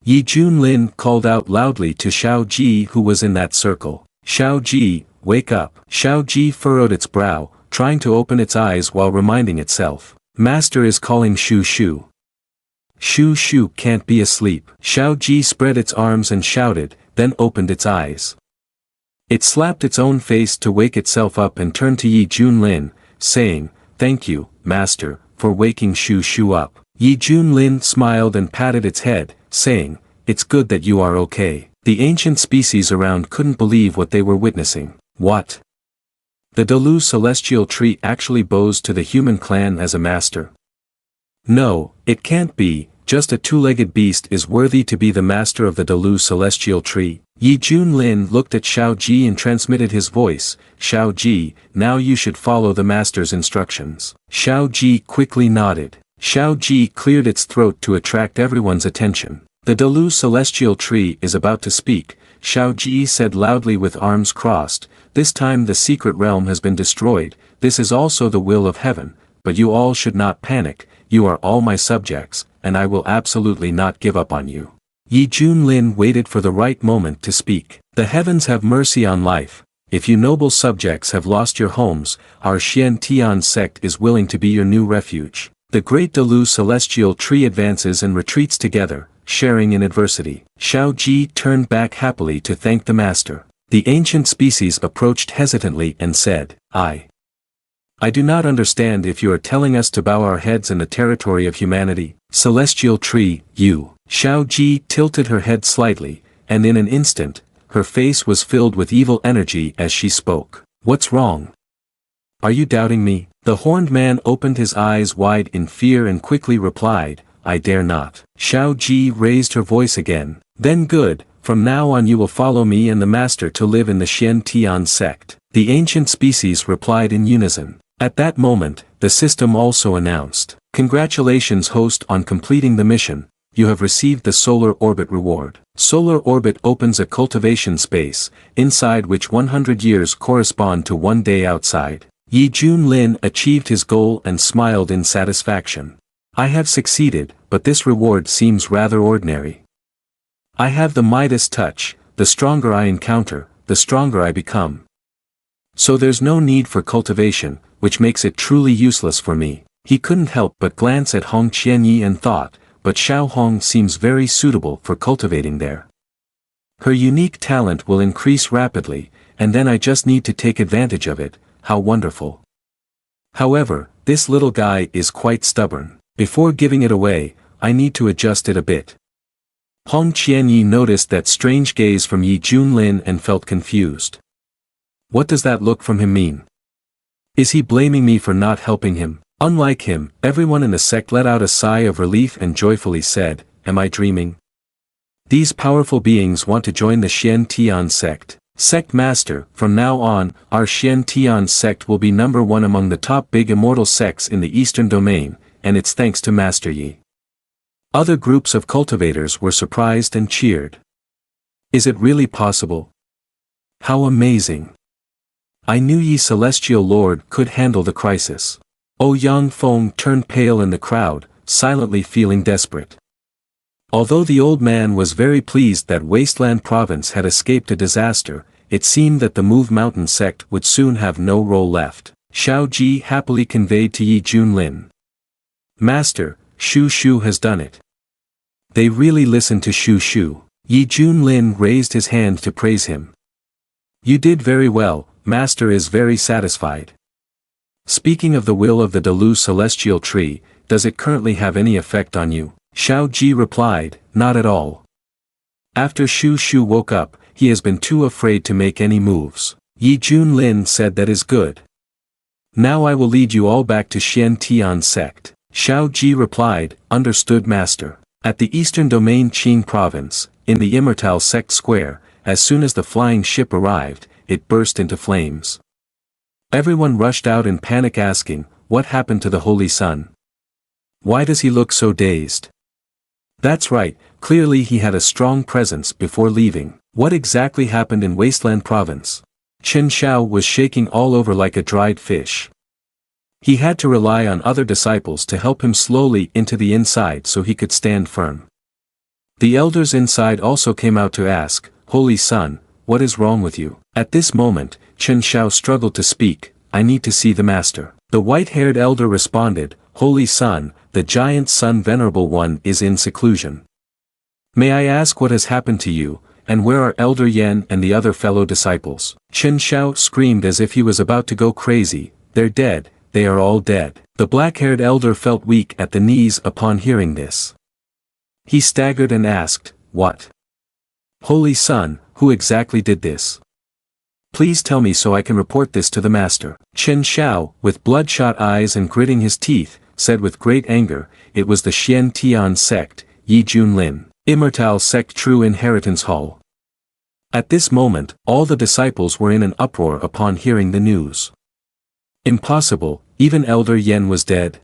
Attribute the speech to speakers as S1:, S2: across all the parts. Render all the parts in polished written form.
S1: Yi Junlin called out loudly to Xiao Ji who was in that circle. Xiao Ji, wake up. Xiao Ji furrowed its brow, trying to open its eyes while reminding itself. Master is calling Shu Shu. Shu Shu can't be asleep. Xiao Ji spread its arms and shouted, then opened its eyes. It slapped its own face to wake itself up and turned to Yi Junlin, saying, "Thank you, Master, for waking Shu Shu up." Yi Junlin smiled and patted its head, saying, "It's good that you are okay." The ancient species around couldn't believe what they were witnessing. What? The Dalu celestial tree actually bows to the human clan as a master? No, it can't be, just a two-legged beast is worthy to be the master of the Dalu celestial tree. Yi Junlin looked at Xiao Ji and transmitted his voice, "Xiao Ji, now you should follow the master's instructions." Xiao Ji quickly nodded. Xiao Ji cleared its throat to attract everyone's attention. "The Dalu celestial tree is about to speak," Xiao Ji said loudly with arms crossed. "This time the secret realm has been destroyed, this is also the will of heaven, but you all should not panic, you are all my subjects, and I will absolutely not give up on you." Yi Junlin waited for the right moment to speak. "The heavens have mercy on life. If you noble subjects have lost your homes, our Xian Tian sect is willing to be your new refuge." The great Dalu celestial tree advances and retreats together, sharing in adversity. Xiao Ji turned back happily to thank the master. The ancient species approached hesitantly and said, I do not understand if you are telling us to bow our heads in the territory of humanity." Celestial tree, you. Xiao Ji tilted her head slightly, and in an instant, her face was filled with evil energy as she spoke. "What's wrong? Are you doubting me?" The horned man opened his eyes wide in fear and quickly replied, "I dare not." Xiao Ji raised her voice again. "Then good, from now on you will follow me and the master to live in the Xian Tian sect." The ancient species replied in unison. At that moment, the system also announced, "Congratulations host on completing the mission, you have received the solar orbit reward." Solar orbit opens a cultivation space, inside which 100 years correspond to 1 day outside. Yi Junlin achieved his goal and smiled in satisfaction. "I have succeeded, but this reward seems rather ordinary. I have the Midas touch, the stronger I encounter, the stronger I become. So there's no need for cultivation, which makes it truly useless for me." He couldn't help but glance at Hong Qianyi and thought, but Xiao Hong seems very suitable for cultivating there. Her unique talent will increase rapidly, and then I just need to take advantage of it, how wonderful. However, this little guy is quite stubborn. Before giving it away, I need to adjust it a bit. Hong Qianyi noticed that strange gaze from Yi Junlin and felt confused. What does that look from him mean? Is he blaming me for not helping him? Unlike him, everyone in the sect let out a sigh of relief and joyfully said, "Am I dreaming? These powerful beings want to join the Xian Tian sect." Sect Master, from now on, our Xian Tian sect will be number 1 among the top big immortal sects in the Eastern Domain, and it's thanks to Master Yi. Other groups of cultivators were surprised and cheered. Is it really possible? How amazing! I knew Yi Celestial Lord could handle the crisis. Oh Yang Feng turned pale in the crowd, silently feeling desperate. Although the old man was very pleased that Wasteland Province had escaped a disaster, it seemed that the Move Mountain sect would soon have no role left. Xiao Ji happily conveyed to Yi Junlin. "Master, Shu Shu has done it." They really listened to Shu Shu. Yi Junlin raised his hand to praise him. "You did very well, Master is very satisfied." "Speaking of the will of the Dalu celestial tree, does it currently have any effect on you?" Xiao Ji replied, "Not at all. After Shu Shu woke up, he has been too afraid to make any moves." Yi Junlin said, "That is good. Now I will lead you all back to Xian Tian sect." Xiao Ji replied, "Understood Master." At the Eastern Domain Qing Province, in the Immortal Sect Square, as soon as the flying ship arrived, it burst into flames. Everyone rushed out in panic asking, "What happened to the Holy Sun? Why does he look so dazed?" That's right, clearly he had a strong presence before leaving. What exactly happened in Wasteland Province? Chen Xiao was shaking all over like a dried fish. He had to rely on other disciples to help him slowly into the inside so he could stand firm. The elders inside also came out to ask, "Holy Son, what is wrong with you?" At this moment, Chen Shao struggled to speak, "I need to see the master." The white-haired elder responded, "Holy Son, the giant Sun Venerable One is in seclusion. May I ask what has happened to you, and where are Elder Yen and the other fellow disciples?" Chen Shao screamed as if he was about to go crazy, "They're dead, they are all dead." The black-haired elder felt weak at the knees upon hearing this. He staggered and asked, "What? Holy Son, who exactly did this? Please tell me so I can report this to the master." Chen Shao, with bloodshot eyes and gritting his teeth, said with great anger, "It was the Xian Tian sect, Yi Junlin, Immortal sect True Inheritance Hall." At this moment, all the disciples were in an uproar upon hearing the news. Impossible, even Elder Yen was dead.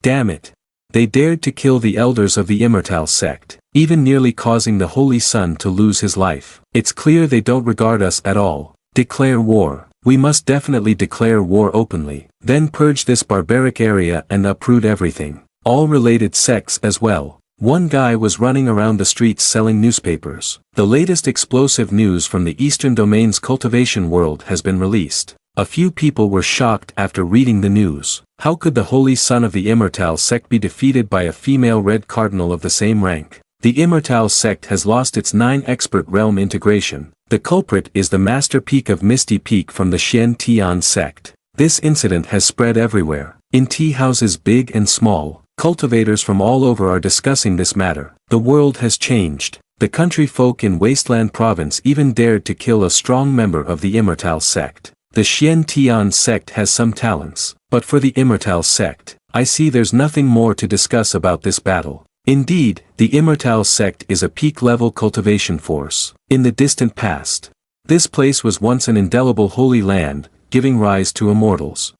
S1: Damn it. They dared to kill the elders of the Immortal sect, even nearly causing the Holy Son to lose his life. It's clear they don't regard us at all. Declare war. We must definitely declare war openly. Then purge this barbaric area and uproot everything. All related sects as well. One guy was running around the streets selling newspapers. The latest explosive news from the Eastern Domain's cultivation world has been released. A few people were shocked after reading the news. How could the Holy Son of the Immortal sect be defeated by a female Red Cardinal of the same rank? The Immortal sect has lost its 9 expert realm integration. The culprit is the Master Peak of Misty Peak from the Xian Tian sect. This incident has spread everywhere. In tea houses big and small, cultivators from all over are discussing this matter. The world has changed. The country folk in Wasteland Province even dared to kill a strong member of the Immortal sect. The Xian Tian sect has some talents, but for the Immortal sect, I see there's nothing more to discuss about this battle. Indeed, the Immortal sect is a peak-level cultivation force. In the distant past, this place was once an indelible holy land, giving rise to immortals.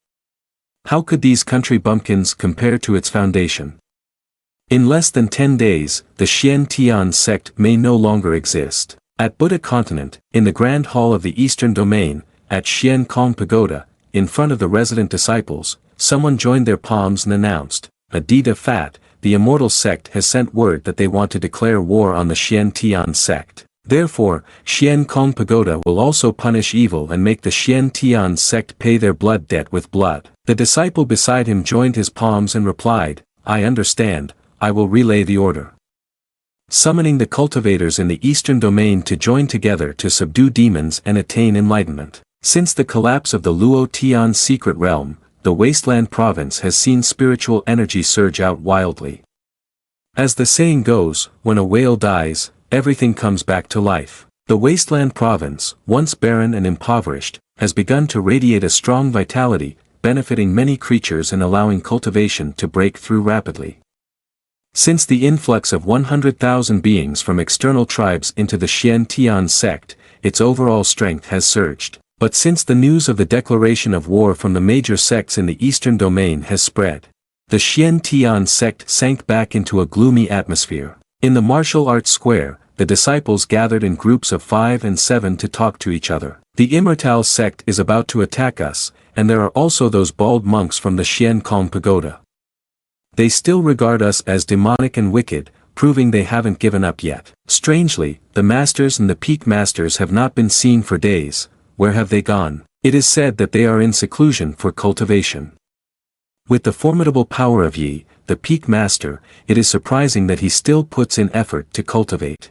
S1: How could these country bumpkins compare to its foundation? In less than 10 days, the Xian Tian sect may no longer exist. At Buddha Continent, in the Grand Hall of the Eastern Domain, at Xian Kong Pagoda, in front of the resident disciples, someone joined their palms and announced, "Adida Fat, the immortal sect has sent word that they want to declare war on the Xian Tian sect. Therefore, Xian Kong Pagoda will also punish evil and make the Xian Tian sect pay their blood debt with blood." The disciple beside him joined his palms and replied, "I understand, I will relay the order." Summoning the cultivators in the Eastern Domain to join together to subdue demons and attain enlightenment. Since the collapse of the Luo Tian secret realm, the Wasteland Province has seen spiritual energy surge out wildly. As the saying goes, when a whale dies, everything comes back to life. The Wasteland Province, once barren and impoverished, has begun to radiate a strong vitality, benefiting many creatures and allowing cultivation to break through rapidly. Since the influx of 100,000 beings from external tribes into the Xian Tian sect, its overall strength has surged. But since the news of the declaration of war from the major sects in the Eastern Domain has spread, the Xian Tian sect sank back into a gloomy atmosphere. In the martial arts square, the disciples gathered in groups of 5 and 7 to talk to each other. The Immortal sect is about to attack us, and there are also those bald monks from the Xian Kong Pagoda. They still regard us as demonic and wicked, proving they haven't given up yet. Strangely, the masters and the peak masters have not been seen for days. Where have they gone? It is said that they are in seclusion for cultivation. With the formidable power of Yi, the peak master, it is surprising that he still puts in effort to cultivate.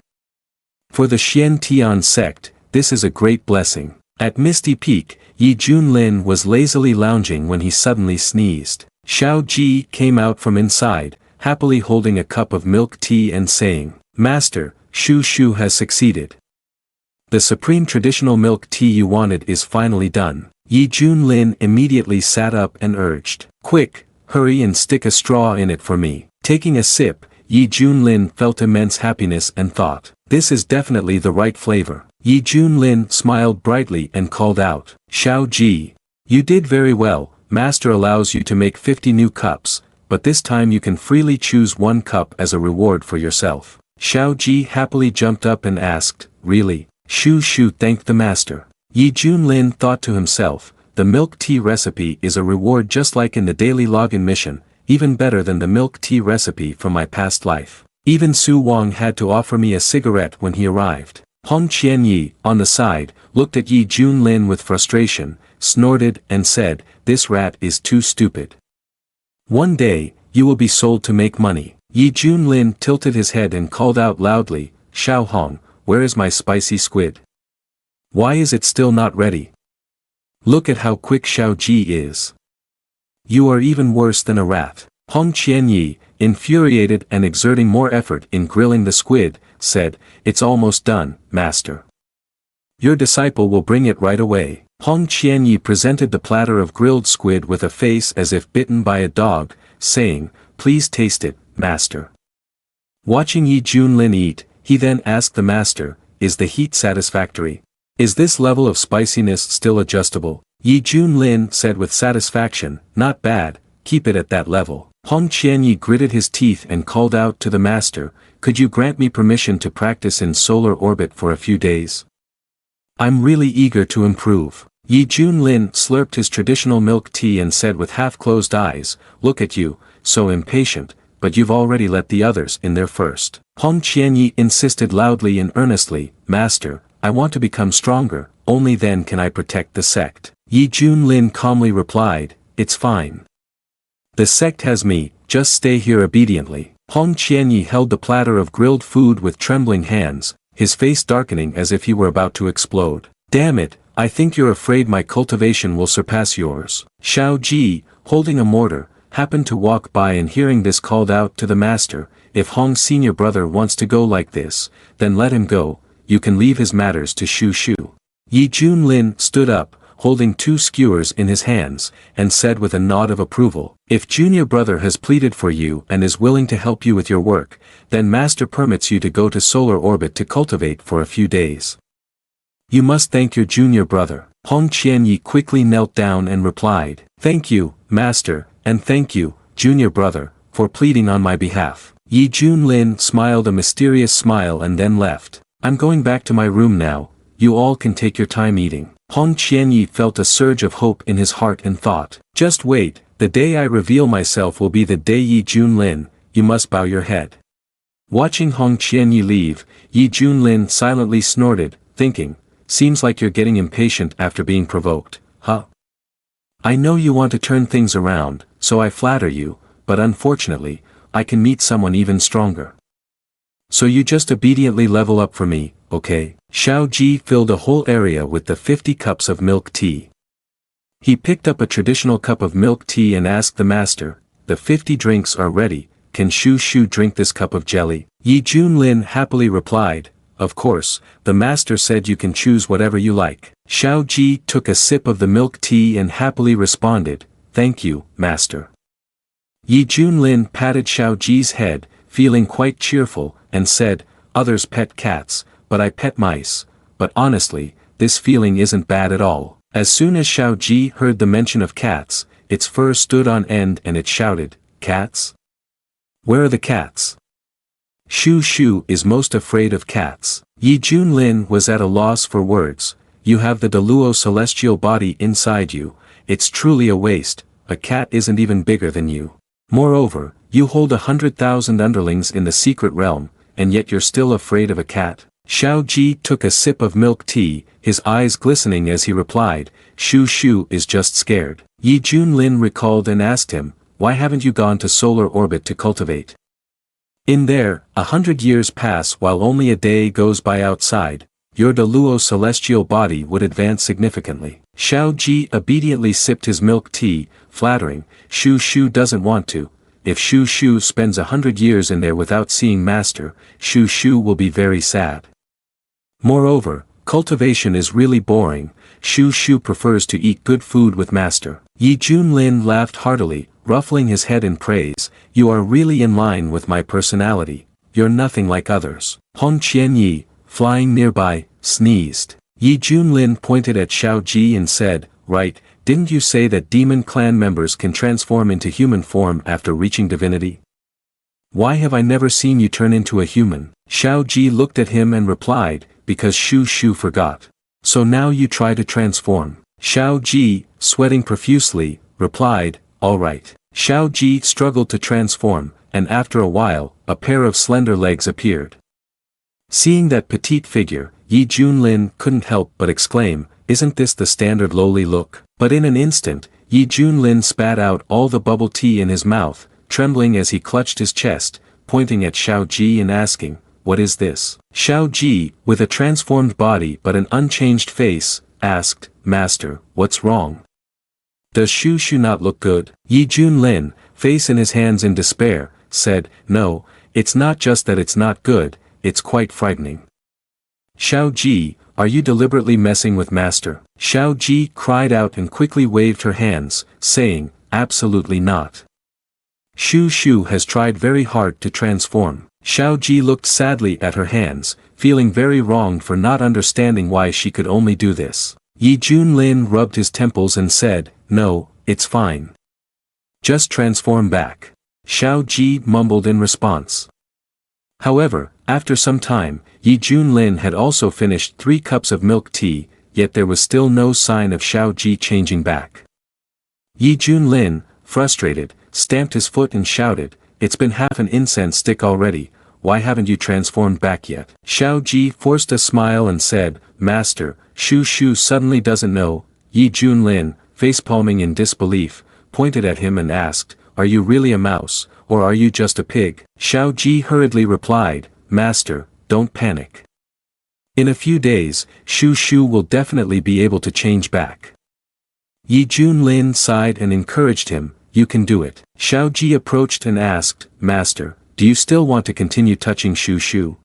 S1: For the Xian Tian sect, this is a great blessing. At Misty Peak, Yi Junlin was lazily lounging when he suddenly sneezed. Xiao Ji came out from inside, happily holding a cup of milk tea and saying, "Master, Shu Shu has succeeded. The supreme traditional milk tea you wanted is finally done." Yi Junlin immediately sat up and urged, "Quick, hurry and stick a straw in it for me." Taking a sip, Yi Junlin felt immense happiness and thought, "This is definitely the right flavor." Yi Junlin smiled brightly and called out, "Xiao Ji, you did very well. Master allows you to make 50 new cups, but this time you can freely choose 1 cup as a reward for yourself." Xiao Ji happily jumped up and asked, "Really?" Shu Shu thanked the master. Yi Junlin thought to himself, the milk tea recipe is a reward just like in the daily login mission, even better than the milk tea recipe from my past life. Even Su Wang had to offer me a cigarette when he arrived. Hong Qianyi, on the side, looked at Yi Junlin with frustration, snorted and said, "This rat is too stupid. One day, you will be sold to make money." Yi Junlin tilted his head and called out loudly, "Xiao Hong, where is my spicy squid? Why is it still not ready? Look at how quick Xiao Ji is. You are even worse than a rat." Hong Qianyi, infuriated and exerting more effort in grilling the squid, said, "It's almost done, master. Your disciple will bring it right away." Hong Qianyi presented the platter of grilled squid with a face as if bitten by a dog, saying, "Please taste it, master." Watching Yi Junlin eat, he then asked the master, "Is the heat satisfactory? Is this level of spiciness still adjustable?" Yi Junlin said with satisfaction, "Not bad, keep it at that level." Hong Qianyi gritted his teeth and called out to the master, "Could you grant me permission to practice in solar orbit for a few days? I'm really eager to improve." Yi Junlin slurped his traditional milk tea and said with half-closed eyes, "Look at you, so impatient, but you've already let the others in there first." Hong Qianyi insisted loudly and earnestly, "Master, I want to become stronger, only then can I protect the sect." Yi Junlin calmly replied, "It's fine. The sect has me, just stay here obediently." Hong Qianyi held the platter of grilled food with trembling hands, his face darkening as if he were about to explode. "Damn it, I think you're afraid my cultivation will surpass yours." Xiao Ji, holding a mortar, happened to walk by and hearing this called out to the master, "If Hong's senior brother wants to go like this, then let him go, you can leave his matters to Shu Shu." Yi Junlin stood up, holding 2 skewers in his hands, and said with a nod of approval, "If junior brother has pleaded for you and is willing to help you with your work, then master permits you to go to solar orbit to cultivate for a few days. You must thank your junior brother." Hong Qianyi quickly knelt down and replied, "Thank you, master, and thank you, junior brother, for pleading on my behalf." Yi Junlin smiled a mysterious smile and then left. "I'm going back to my room now, you all can take your time eating." Hong Qianyi felt a surge of hope in his heart and thought, "Just wait, the day I reveal myself will be the day Yi Junlin, you must bow your head." Watching Hong Qianyi leave, Yi Junlin silently snorted, thinking, "Seems like you're getting impatient after being provoked, huh? I know you want to turn things around, so I flatter you, but unfortunately, I can meet someone even stronger. So you just obediently level up for me, okay?" Xiao Ji filled a whole area with the 50 cups of milk tea. He picked up a traditional cup of milk tea and asked the master, "The 50 drinks are ready, can Shu Shu drink this cup of jelly?" Yi Junlin happily replied, "Of course, the master said you can choose whatever you like." Xiao Ji took a sip of the milk tea and happily responded, "Thank you, master." Yi Junlin patted Xiao Ji's head, feeling quite cheerful, and said, "Others pet cats, but I pet mice, but honestly, this feeling isn't bad at all." As soon as Xiao Ji heard the mention of cats, its fur stood on end and it shouted, "Cats? Where are the cats? Shu Shu is most afraid of cats." Yi Junlin was at a loss for words. "You have the Deluo celestial body inside you, it's truly a waste, a cat isn't even bigger than you. Moreover, you hold 100,000 underlings in the secret realm, and yet you're still afraid of a cat?" Xiao Ji took a sip of milk tea, his eyes glistening as he replied, "Shu Shu is just scared." Yi Junlin recalled and asked him, "Why haven't you gone to solar orbit to cultivate? In there, 100 years pass while only a day goes by outside, your Deluo celestial body would advance significantly." Xiao Ji obediently sipped his milk tea, flattering, "Shu Shu doesn't want to. If Shu Shu spends 100 years in there without seeing master, Shu Shu will be very sad. Moreover, cultivation is really boring, Shu Shu prefers to eat good food with master." Yi Junlin laughed heartily, ruffling his head in praise, "You are really in line with my personality, you're nothing like others." Hong Qianyi, flying nearby, sneezed. Yi Junlin pointed at Xiao Ji and said, "Right, didn't you say that demon clan members can transform into human form after reaching divinity? Why have I never seen you turn into a human?" Xiao Ji looked at him and replied, "Because Shu Shu forgot. So now you try to transform." Xiao Ji, sweating profusely, replied, "All right." Xiao Ji struggled to transform, and after a while, a pair of slender legs appeared. Seeing that petite figure, Yi Junlin couldn't help but exclaim, "Isn't this the standard lowly look?" But in an instant, Yi Junlin spat out all the bubble tea in his mouth, trembling as he clutched his chest, pointing at Xiao Ji and asking, "What is this?" Xiao Ji, with a transformed body but an unchanged face, asked, "Master, what's wrong? Does Shu Shu not look good?" Yi Junlin, face in his hands in despair, said, "No, it's not just that it's not good, it's quite frightening." "Xiao Ji, are you deliberately messing with Master?" Xiao Ji cried out and quickly waved her hands, saying, "Absolutely not. Shu Shu has tried very hard to transform." Xiao Ji looked sadly at her hands, feeling very wronged for not understanding why she could only do this. Yi Junlin rubbed his temples and said, "No, it's fine. Just transform back." Xiao Ji mumbled in response. However, after some time, Yi Junlin had also finished 3 cups of milk tea, yet there was still no sign of Xiao Ji changing back. Yi Junlin, frustrated, stamped his foot and shouted, "It's been half an incense stick already, why haven't you transformed back yet?" Xiao Ji forced a smile and said, "Master, Shu Shu suddenly doesn't know." Yi Junlin, facepalming in disbelief, pointed at him and asked, "Are you really a mouse, or are you just a pig?" Xiao Ji hurriedly replied, "Master, don't panic. In a few days, Shu Shu will definitely be able to change back." Yi Junlin sighed and encouraged him, "You can do it." Xiao Ji approached and asked, "Master, do you still want to continue touching Shu Shu?"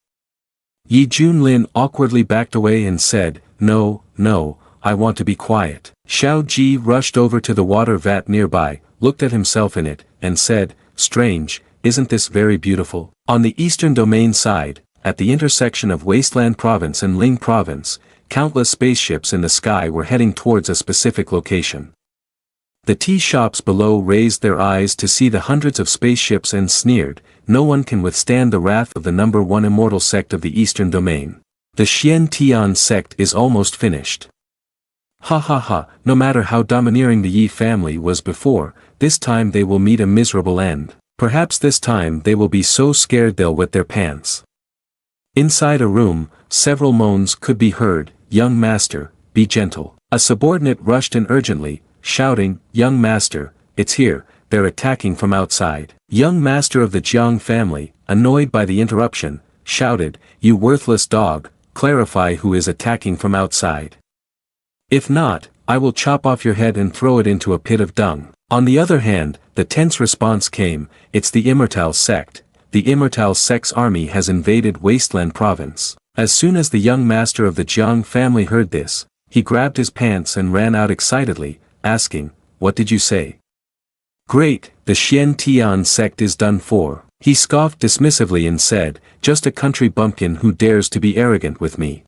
S1: Yi Junlin awkwardly backed away and said, "No, no, I want to be quiet." Xiao Ji rushed over to the water vat nearby, looked at himself in it, and said, "Strange, isn't this very beautiful?" On the eastern domain side, at the intersection of Wasteland Province and Ling Province, countless spaceships in the sky were heading towards a specific location. The tea shops below raised their eyes to see the hundreds of spaceships and sneered, "No one can withstand the wrath of the number 1 immortal sect of the eastern domain. The Xian Tian sect is almost finished. Ha ha ha, no matter how domineering the Yi family was before, this time they will meet a miserable end. Perhaps this time they will be so scared they'll wet their pants." Inside a room, several moans could be heard, "Young master, be gentle." A subordinate rushed in urgently, shouting, "Young master, it's here, they're attacking from outside." Young master of the Jiang family, annoyed by the interruption, shouted, "You worthless dog, clarify who is attacking from outside. If not, I will chop off your head and throw it into a pit of dung." On the other hand, the tense response came, "It's the Immortal sect. The Immortal sect's army has invaded Wasteland Province." As soon as the young master of the Jiang family heard this, he grabbed his pants and ran out excitedly, asking, "What did you say?" "Great, the Xian Tian sect is done for." He scoffed dismissively and said, "Just a country bumpkin who dares to be arrogant with me.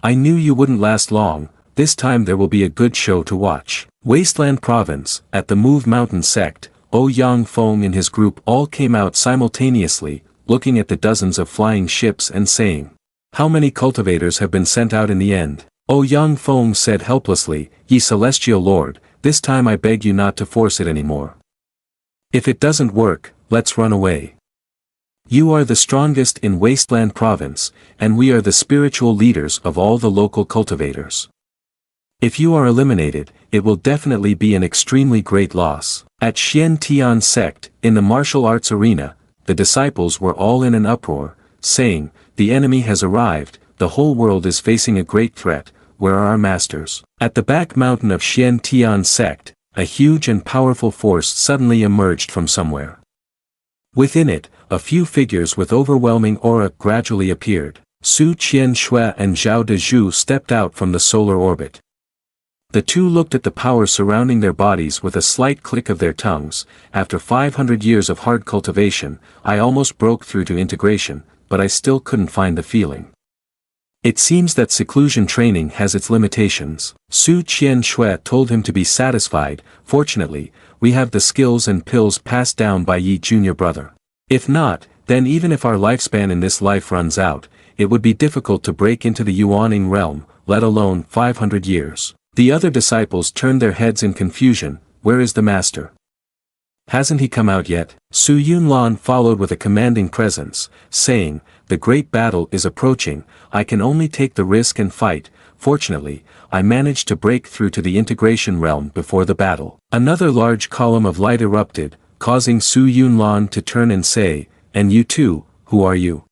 S1: I knew you wouldn't last long, this time there will be a good show to watch." Wasteland Province, at the Move Mountain sect, Yang Feng and his group all came out simultaneously, looking at the dozens of flying ships and saying, "How many cultivators have been sent out in the end?" Yang Feng said helplessly, "Ye celestial lord, this time I beg you not to force it anymore. If it doesn't work, let's run away. You are the strongest in Wasteland Province, and we are the spiritual leaders of all the local cultivators. If you are eliminated, it will definitely be an extremely great loss." At Xian Tian sect, in the martial arts arena, the disciples were all in an uproar, saying, "The enemy has arrived, the whole world is facing a great threat, where are our masters?" At the back mountain of Xian Tian sect, a huge and powerful force suddenly emerged from somewhere. Within it, a few figures with overwhelming aura gradually appeared. Su Qian-shui and Zhao Dezhu stepped out from the solar orbit. The two looked at the power surrounding their bodies with a slight click of their tongues. "After 500 years of hard cultivation, I almost broke through to integration, but I still couldn't find the feeling. It seems that seclusion training has its limitations." Su Qian-shui told him to be satisfied. "Fortunately, we have the skills and pills passed down by Yi junior brother. If not, then even if our lifespan in this life runs out, it would be difficult to break into the Yuaning realm, let alone 500 years. The other disciples turned their heads in confusion. "Where is the master?" Hasn't he come out yet? Su Yunlan followed with a commanding presence, saying, the great battle is approaching, I can only take the risk and fight. Fortunately, I managed to break through to the integration realm before the battle. Another large column of light erupted, causing Su Yunlan to turn and say, and you too, who are you?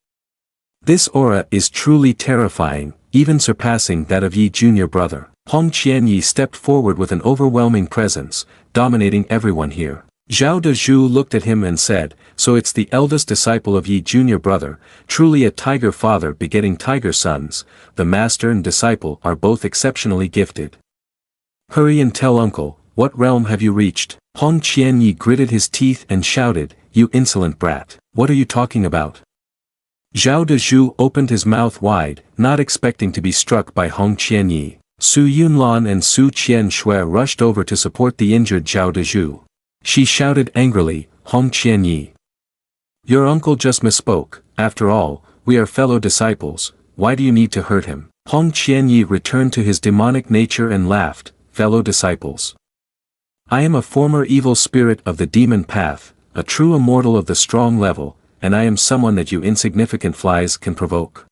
S1: This aura is truly terrifying, even surpassing that of Yi junior brother. Hong Qianyi stepped forward with an overwhelming presence, dominating everyone here. Zhao Dezhu looked at him and said, so it's the eldest disciple of Yi junior brother, truly a tiger father begetting tiger sons, the master and disciple are both exceptionally gifted. Hurry and tell uncle, what realm have you reached? Hong Qianyi gritted his teeth and shouted, you insolent brat, what are you talking about? Zhao Dezhu opened his mouth wide, not expecting to be struck by Hong Qianyi. Su Yunlan and Su Qianshui rushed over to support the injured Zhao Dezhu. She shouted angrily, Hong Qianyi. Your uncle just misspoke, after all, we are fellow disciples, why do you need to hurt him? Hong Qianyi returned to his demonic nature and laughed, fellow disciples. I am a former evil spirit of the demon path, a true immortal of the strong level, and I am someone that you insignificant flies can provoke.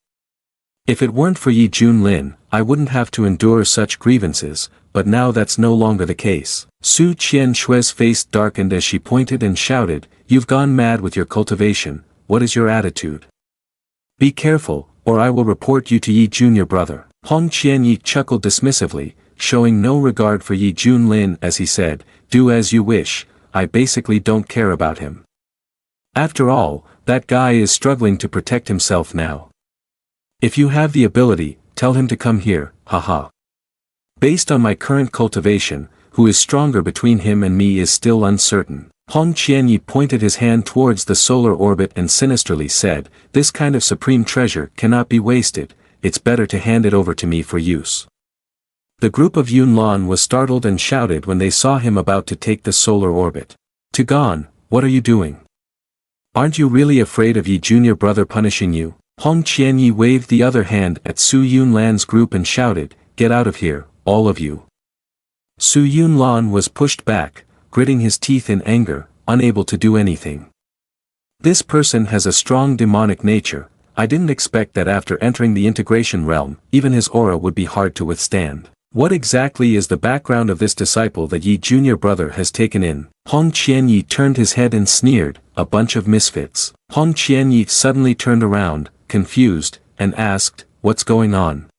S1: If it weren't for Yi Junlin, I wouldn't have to endure such grievances, but now that's no longer the case. Su Qianshui's face darkened as she pointed and shouted, you've gone mad with your cultivation, what is your attitude? Be careful, or I will report you to Yi junior brother. Hong Qianyi chuckled dismissively, showing no regard for Yi Junlin as he said, do as you wish, I basically don't care about him. After all, that guy is struggling to protect himself now. If you have the ability, tell him to come here, haha. Based on my current cultivation, who is stronger between him and me is still uncertain. Hong Qianyi pointed his hand towards the solar orbit and sinisterly said, this kind of supreme treasure cannot be wasted, it's better to hand it over to me for use. The group of Yunlan was startled and shouted when they saw him about to take the solar orbit. Tugon, what are you doing? Aren't you really afraid of Yi junior brother punishing you? Hong Qianyi waved the other hand at Su Yunlan's group and shouted, get out of here, all of you. Su Yunlan was pushed back, gritting his teeth in anger, unable to do anything. This person has a strong demonic nature, I didn't expect that after entering the integration realm, even his aura would be hard to withstand. What exactly is the background of this disciple that Yi junior brother has taken in? Hong Qianyi turned his head and sneered, a bunch of misfits. Hong Qianyi suddenly turned around, confused, and asked, what's going on?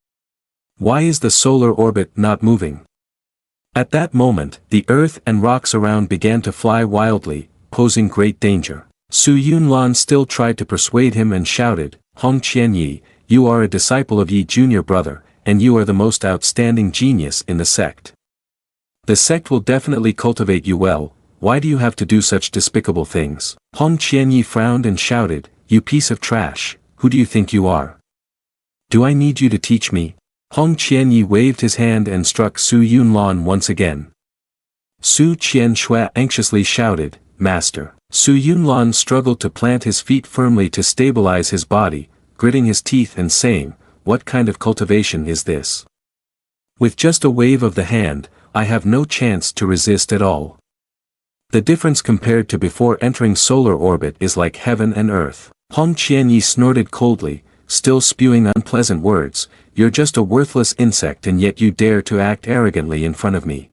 S1: Why is the solar orbit not moving? At that moment, the earth and rocks around began to fly wildly, posing great danger. Su Yunlan still tried to persuade him and shouted, Hong Qianyi, you are a disciple of Yi junior brother, and you are the most outstanding genius in the sect. The sect will definitely cultivate you well, why do you have to do such despicable things? Hong Qianyi frowned and shouted, you piece of trash, who do you think you are? Do I need you to teach me? Hong Qianyi waved his hand and struck Su Yunlan once again. Su Qianshui anxiously shouted, Master. Su Yunlan struggled to plant his feet firmly to stabilize his body, gritting his teeth and saying, what kind of cultivation is this? With just a wave of the hand, I have no chance to resist at all. The difference compared to before entering solar orbit is like heaven and earth. Hong Qianyi snorted coldly, still spewing unpleasant words, you're just a worthless insect and yet you dare to act arrogantly in front of me.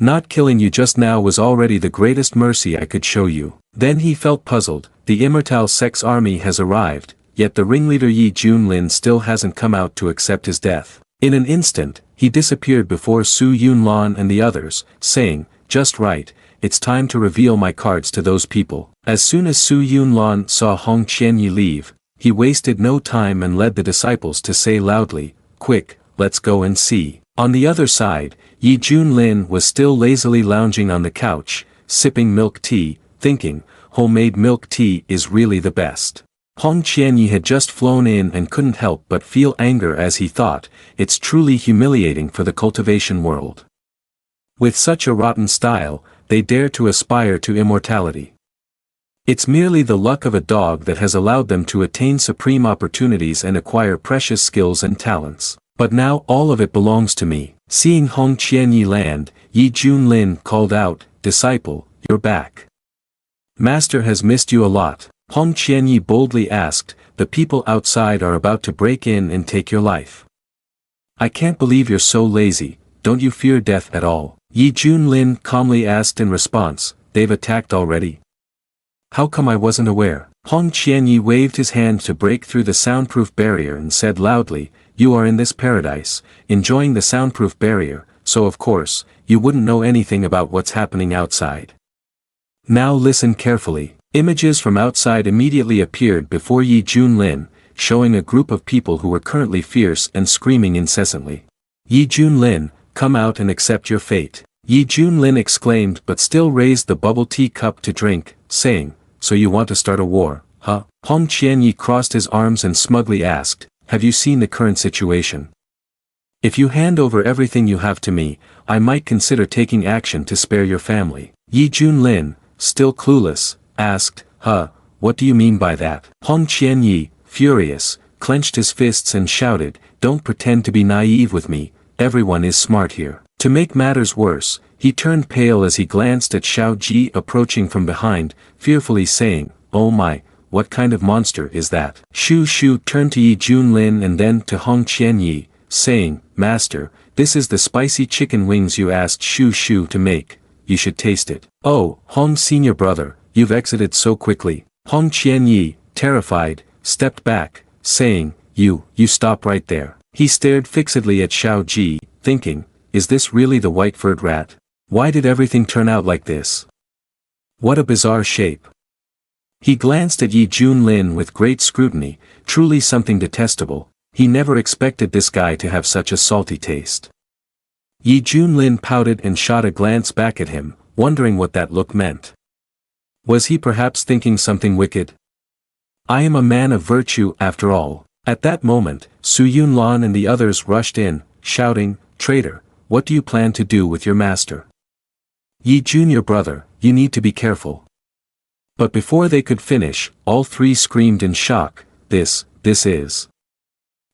S1: Not killing you just now was already the greatest mercy I could show you. Then he felt puzzled, the Immortal Sect's army has arrived, yet the ringleader Yi Junlin still hasn't come out to accept his death. In an instant, he disappeared before Su Yunlan and the others, saying, just right, it's time to reveal my cards to those people. As soon as Su Yunlan saw Hong Qianyi leave, he wasted no time and led the disciples to say loudly, quick, let's go and see. On the other side, Yi Junlin was still lazily lounging on the couch, sipping milk tea, thinking, homemade milk tea is really the best. Hong Qianyi had just flown in and couldn't help but feel anger as he thought, it's truly humiliating for the cultivation world. With such a rotten style, they dare to aspire to immortality. It's merely the luck of a dog that has allowed them to attain supreme opportunities and acquire precious skills and talents. But now all of it belongs to me. Seeing Hong Qianyi land, Yi Junlin called out, disciple, you're back. Master has missed you a lot, Hong Qianyi boldly asked. The people outside are about to break in and take your life. I can't believe you're so lazy, don't you fear death at all? Yi Junlin calmly asked in response, they've attacked already? How come I wasn't aware? Hong Qianyi waved his hand to break through the soundproof barrier and said loudly, you are in this paradise, enjoying the soundproof barrier, so of course, you wouldn't know anything about what's happening outside. Now listen carefully. Images from outside immediately appeared before Yi Junlin, showing a group of people who were currently fierce and screaming incessantly. Yi Junlin, come out and accept your fate. Yi Junlin exclaimed but still raised the bubble tea cup to drink, saying, so you want to start a war, huh? Hong Qianyi crossed his arms and smugly asked, have you seen the current situation? If you hand over everything you have to me, I might consider taking action to spare your family. Yi Junlin, still clueless, asked, what do you mean by that? Hong Qianyi, furious, clenched his fists and shouted, don't pretend to be naive with me, everyone is smart here. To make matters worse, he turned pale as he glanced at Xiao Ji approaching from behind, fearfully saying, oh my, what kind of monster is that? Shu Shu turned to Yi Junlin and then to Hong Qianyi, saying, Master, this is the spicy chicken wings you asked Shu Shu to make, you should taste it. Oh, Hong senior brother, you've exited so quickly. Hong Qianyi, terrified, stepped back, saying, you stop right there. He stared fixedly at Xiao Ji, thinking, is this really the white-furred rat? Why did everything turn out like this? What a bizarre shape. He glanced at Yi Junlin with great scrutiny, truly something detestable. He never expected this guy to have such a salty taste. Yi Junlin pouted and shot a glance back at him, wondering what that look meant. Was he perhaps thinking something wicked? I am a man of virtue after all. At that moment, Su Yunlan and the others rushed in, shouting, traitor, what do you plan to do with your master? Yi junior brother, you need to be careful. But before they could finish, all three screamed in shock, this is.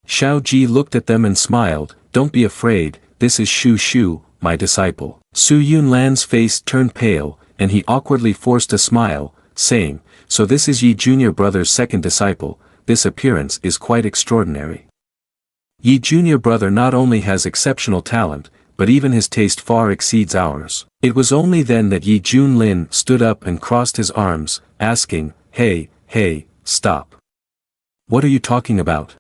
S1: Xiao Ji looked at them and smiled, don't be afraid, this is Shu Shu, my disciple. Su Yunlan's face turned pale, and he awkwardly forced a smile, saying, so this is Yi junior brother's second disciple, this appearance is quite extraordinary. Yi junior brother not only has exceptional talent, but even his taste far exceeds ours. It was only then that Yi Junlin stood up and crossed his arms, asking, hey, stop. What are you talking about?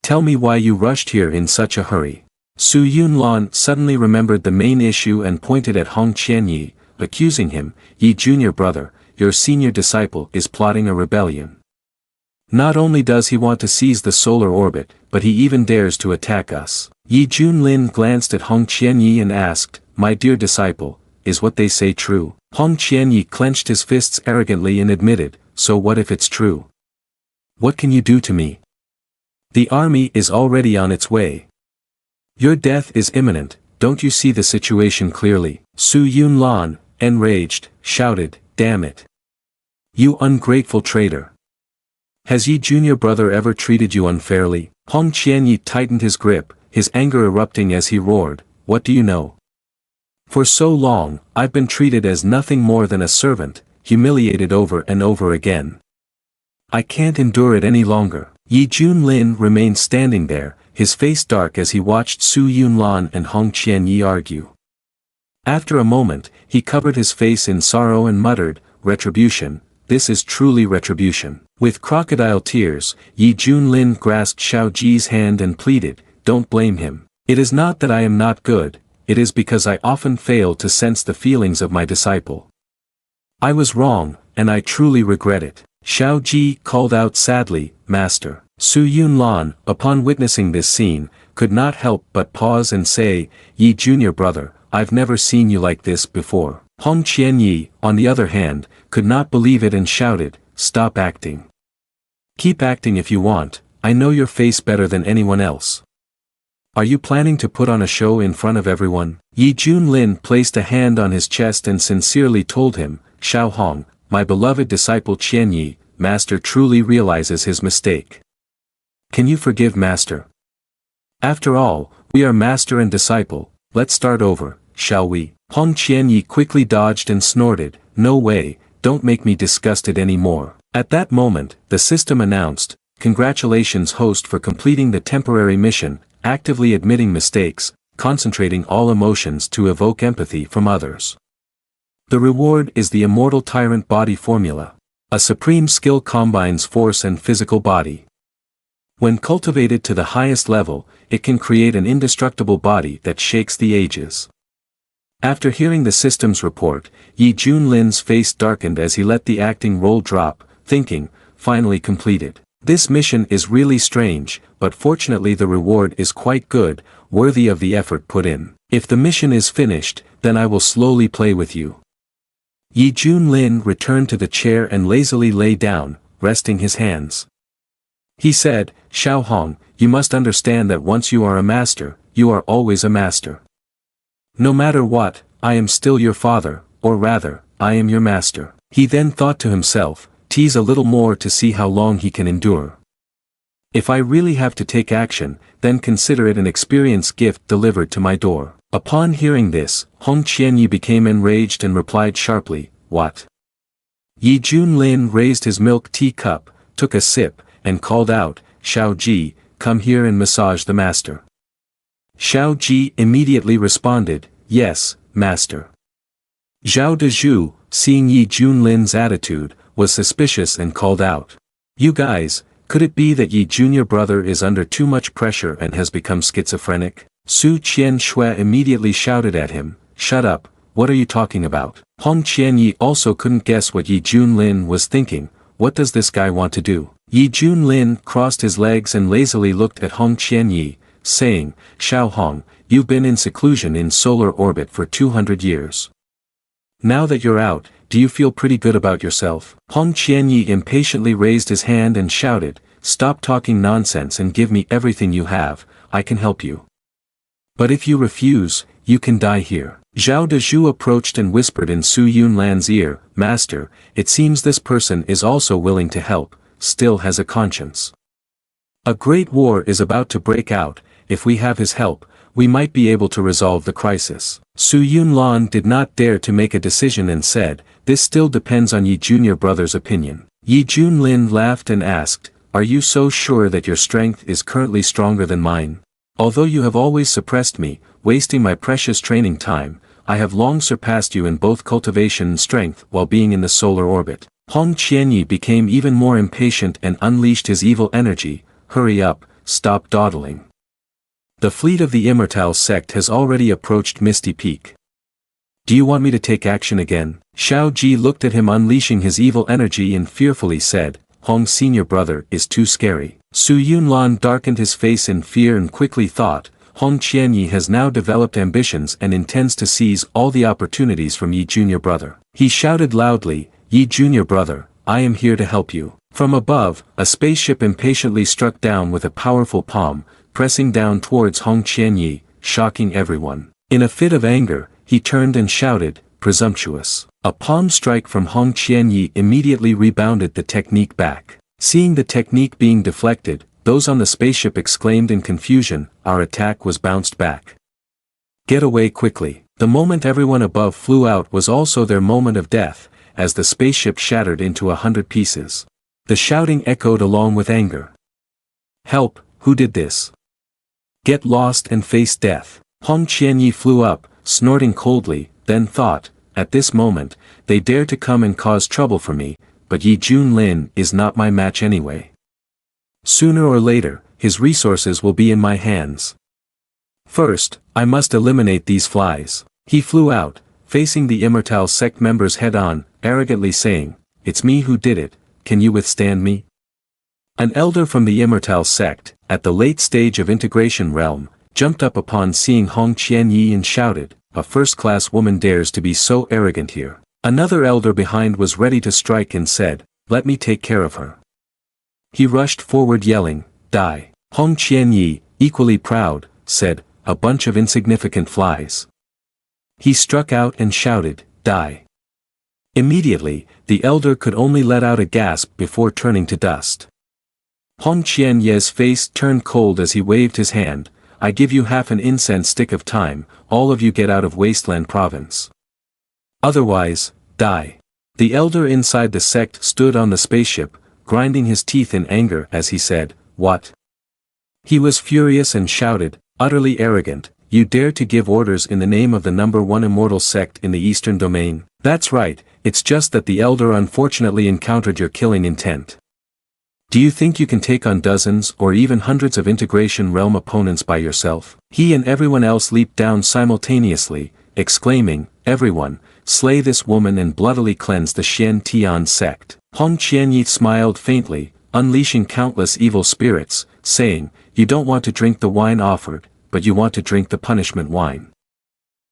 S1: Tell me why you rushed here in such a hurry. Su Yunlan suddenly remembered the main issue and pointed at Hong Qianyi, accusing him, Yi junior brother, your senior disciple is plotting a rebellion. Not only does he want to seize the solar orbit, but he even dares to attack us. Yi Junlin glanced at Hong Qianyi and asked, my dear disciple, is what they say true? Hong Qianyi clenched his fists arrogantly and admitted, so what if it's true? What can you do to me? The army is already on its way. Your death is imminent, don't you see the situation clearly? Su Yunlan, enraged, shouted, damn it. You ungrateful traitor. Has Yi junior brother ever treated you unfairly? Hong Qianyi tightened his grip, his anger erupting as he roared, what do you know? For so long, I've been treated as nothing more than a servant, humiliated over and over again. I can't endure it any longer. Yi Junlin remained standing there, his face dark as he watched Su Yunlan and Hong Qianyi argue. After a moment, he covered his face in sorrow and muttered, retribution, this is truly retribution. With crocodile tears, Yi Junlin grasped Xiao Ji's hand and pleaded, don't blame him. It is not that I am not good, it is because I often fail to sense the feelings of my disciple. I was wrong, and I truly regret it. Xiao Ji called out sadly, Master. Su Yunlan, upon witnessing this scene, could not help but pause and say, Yi junior brother, I've never seen you like this before. Hong Qianyi, on the other hand, could not believe it and shouted, stop acting. Keep acting if you want, I know your face better than anyone else. Are you planning to put on a show in front of everyone? Yi Junlin placed a hand on his chest and sincerely told him, Xiao Hong, my beloved disciple Qianyi, Master truly realizes his mistake. Can you forgive Master? After all, we are Master and disciple, let's start over, shall we? Hong Qianyi quickly dodged and snorted, no way, don't make me disgusted anymore. At that moment, the system announced, "Congratulations host for completing the temporary mission, actively admitting mistakes, concentrating all emotions to evoke empathy from others. The reward is the immortal tyrant body formula. A supreme skill combines force and physical body. When cultivated to the highest level, it can create an indestructible body that shakes the ages." After hearing the system's report, Yi Junlin's face darkened as he let the acting role drop, thinking, finally completed. This mission is really strange, but fortunately the reward is quite good, worthy of the effort put in. If the mission is finished, then I will slowly play with you. Yi Junlin returned to the chair and lazily lay down, resting his hands. He said, "Xiao Hong, you must understand that once you are a master, you are always a master. No matter what, I am still your father, or rather, I am your master." He then thought to himself, "Tease a little more to see how long he can endure. If I really have to take action, then consider it an experience gift delivered to my door." Upon hearing this, Hong Qianyi became enraged and replied sharply, "What?" Yi Junlin raised his milk tea cup, took a sip, and called out, "Xiao Ji, come here and massage the master." Xiao Ji immediately responded, "Yes, master." Zhao Dezhu, seeing Yi Junlin's attitude, was suspicious and called out, "You guys, could it be that Yi Junior brother is under too much pressure and has become schizophrenic?" Su Qianshui immediately shouted at him, "Shut up, what are you talking about?" Hong Qianyi also couldn't guess what Yi Junlin was thinking. What does this guy want to do? Yi Junlin crossed his legs and lazily looked at Hong Qianyi, saying, "Xiao Hong, you've been in seclusion in solar orbit for 200 years. Now that you're out, do you feel pretty good about yourself?" Hong Qianyi impatiently raised his hand and shouted, "Stop talking nonsense and give me everything you have, I can help you. But if you refuse, you can die here." Zhao Dezhu approached and whispered in Su Yunlan's ear, "Master, it seems this person is also willing to help, still has a conscience. A great war is about to break out, if we have his help, we might be able to resolve the crisis." Su Yunlan did not dare to make a decision and said, "This still depends on Yi Junior brother's opinion." Yi Junlin laughed and asked, "Are you so sure that your strength is currently stronger than mine? Although you have always suppressed me, wasting my precious training time, I have long surpassed you in both cultivation and strength while being in the solar orbit." Hong Qianyi became even more impatient and unleashed his evil energy. "Hurry up, stop dawdling. The fleet of the Immortal sect has already approached Misty Peak. Do you want me to take action again?" Xiao Ji looked at him unleashing his evil energy and fearfully said, "Hong's senior brother is too scary." Su Yunlan darkened his face in fear and quickly thought, Hong Qianyi has now developed ambitions and intends to seize all the opportunities from Yi Junior brother. He shouted loudly, "Yi Junior brother, I am here to help you." From above, a spaceship impatiently struck down with a powerful palm, pressing down towards Hong Qianyi, shocking everyone. In a fit of anger, he turned and shouted, "Presumptuous." A palm strike from Hong Qianyi immediately rebounded the technique back. Seeing the technique being deflected, those on the spaceship exclaimed in confusion, "Our attack was bounced back. Get away quickly." The moment everyone above flew out was also their moment of death, as the spaceship shattered into 100 pieces. The shouting echoed along with anger. "Help, who did this? Get lost and face death." Hong Qianyi flew up, snorting coldly, then thought, "At this moment, they dare to come and cause trouble for me, but Yi Junlin is not my match anyway. Sooner or later, his resources will be in my hands. First, I must eliminate these flies." He flew out, facing the Immortal sect members head-on, arrogantly saying, "It's me who did it, can you withstand me?" An elder from the Immortal sect, at the late stage of integration realm, jumped up upon seeing Hong Qianyi and shouted, "A first-class woman dares to be so arrogant here." Another elder behind was ready to strike and said, "Let me take care of her." He rushed forward yelling, "Die." Hong Qianyi, equally proud, said, "A bunch of insignificant flies." He struck out and shouted, "Die." Immediately, the elder could only let out a gasp before turning to dust. Hong Qianye's face turned cold as he waved his hand, "I give you half an incense stick of time, all of you get out of Wasteland Province. Otherwise, die." The elder inside the sect stood on the spaceship, grinding his teeth in anger as he said, "What?" He was furious and shouted, "Utterly arrogant, you dare to give orders in the name of the number one immortal sect in the Eastern Domain." "That's right, it's just that the elder unfortunately encountered your killing intent. Do you think you can take on dozens or even hundreds of integration realm opponents by yourself?" He and everyone else leaped down simultaneously, exclaiming, "Everyone, slay this woman and bloodily cleanse the Xian Tian sect." Hong Qianyi smiled faintly, unleashing countless evil spirits, saying, "You don't want to drink the wine offered, but you want to drink the punishment wine.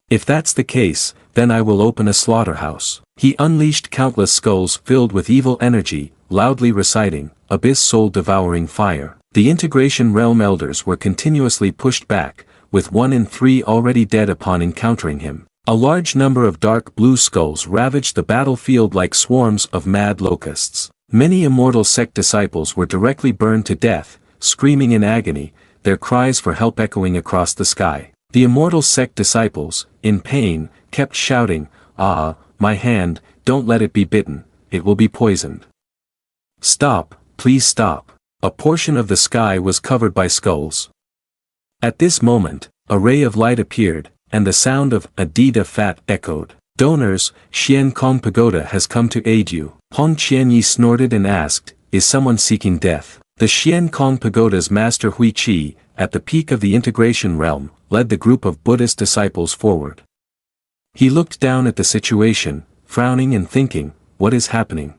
S1: If that's the case, then I will open a slaughterhouse." He unleashed countless skulls filled with evil energy, loudly reciting, "Abyss soul-devouring fire." The integration realm elders were continuously pushed back, with 1 in 3 already dead upon encountering him. A large number of dark blue skulls ravaged the battlefield like swarms of mad locusts. Many immortal sect disciples were directly burned to death, screaming in agony, their cries for help echoing across the sky. The immortal sect disciples, in pain, kept shouting, "Ah, my hand, don't let it be bitten, it will be poisoned. Stop, please stop." A portion of the sky was covered by skulls. At this moment, a ray of light appeared, and the sound of "Adida Fat" echoed. "Donors, Xian Kong Pagoda has come to aid you." Hong Qianyi snorted and asked, "Is someone seeking death?" The Xian Kong Pagoda's master Hui Qi, at the peak of the integration realm, led the group of Buddhist disciples forward. He looked down at the situation, frowning and thinking, what is happening?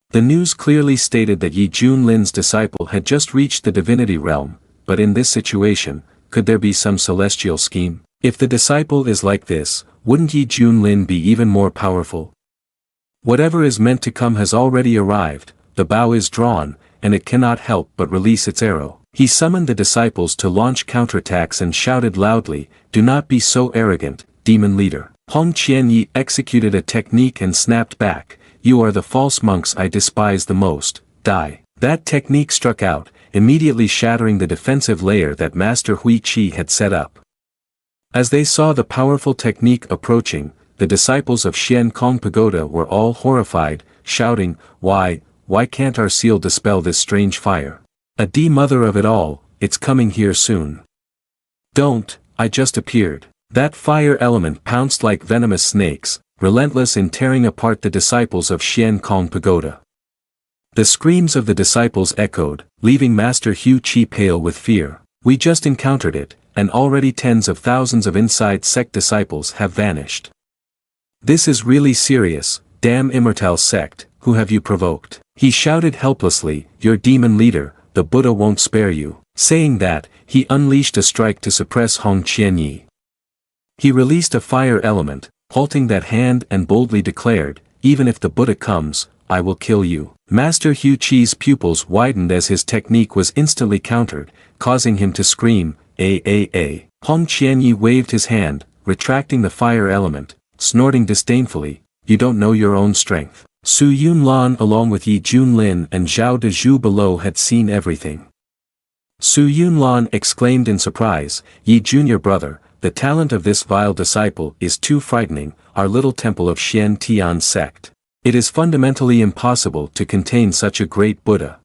S1: The news clearly stated that Yi Junlin's disciple had just reached the divinity realm, but in this situation, could there be some celestial scheme? If the disciple is like this, wouldn't Yi Junlin be even more powerful? Whatever is meant to come has already arrived, the bow is drawn, and it cannot help but release its arrow. He summoned the disciples to launch counterattacks and shouted loudly, "Do not be so arrogant, demon leader." Hong Qianyi executed a technique and snapped back, "You are the false monks I despise the most, die." That technique struck out, immediately shattering the defensive layer that Master Hui Qi had set up. As they saw the powerful technique approaching, the disciples of Xian Kong Pagoda were all horrified, shouting, Why can't our seal dispel this strange fire? Mother of it all, it's coming here soon. Don't, I just appeared." That fire element pounced like venomous snakes, relentless in tearing apart the disciples of Xian Kong Pagoda. The screams of the disciples echoed, leaving Master Hu Qi pale with fear. "We just encountered it, and already tens of thousands of inside sect disciples have vanished. This is really serious, damn immortal sect, who have you provoked?" He shouted helplessly, "Your demon leader, the Buddha won't spare you." Saying that, he unleashed a strike to suppress Hong Qianyi. He released a fire element, halting that hand and boldly declared, "Even if the Buddha comes, I will kill you." Master Hu Qi's pupils widened as his technique was instantly countered, causing him to scream, "A." Hong Qianyi waved his hand, retracting the fire element, snorting disdainfully, "You don't know your own strength." Su Yunlan along with Yi Junlin and Zhao Dezhu below had seen everything. Su Yunlan exclaimed in surprise, "Yi Junior brother, the talent of this vile disciple is too frightening, our little temple of Xian Tian sect. It is fundamentally impossible to contain such a great Buddha."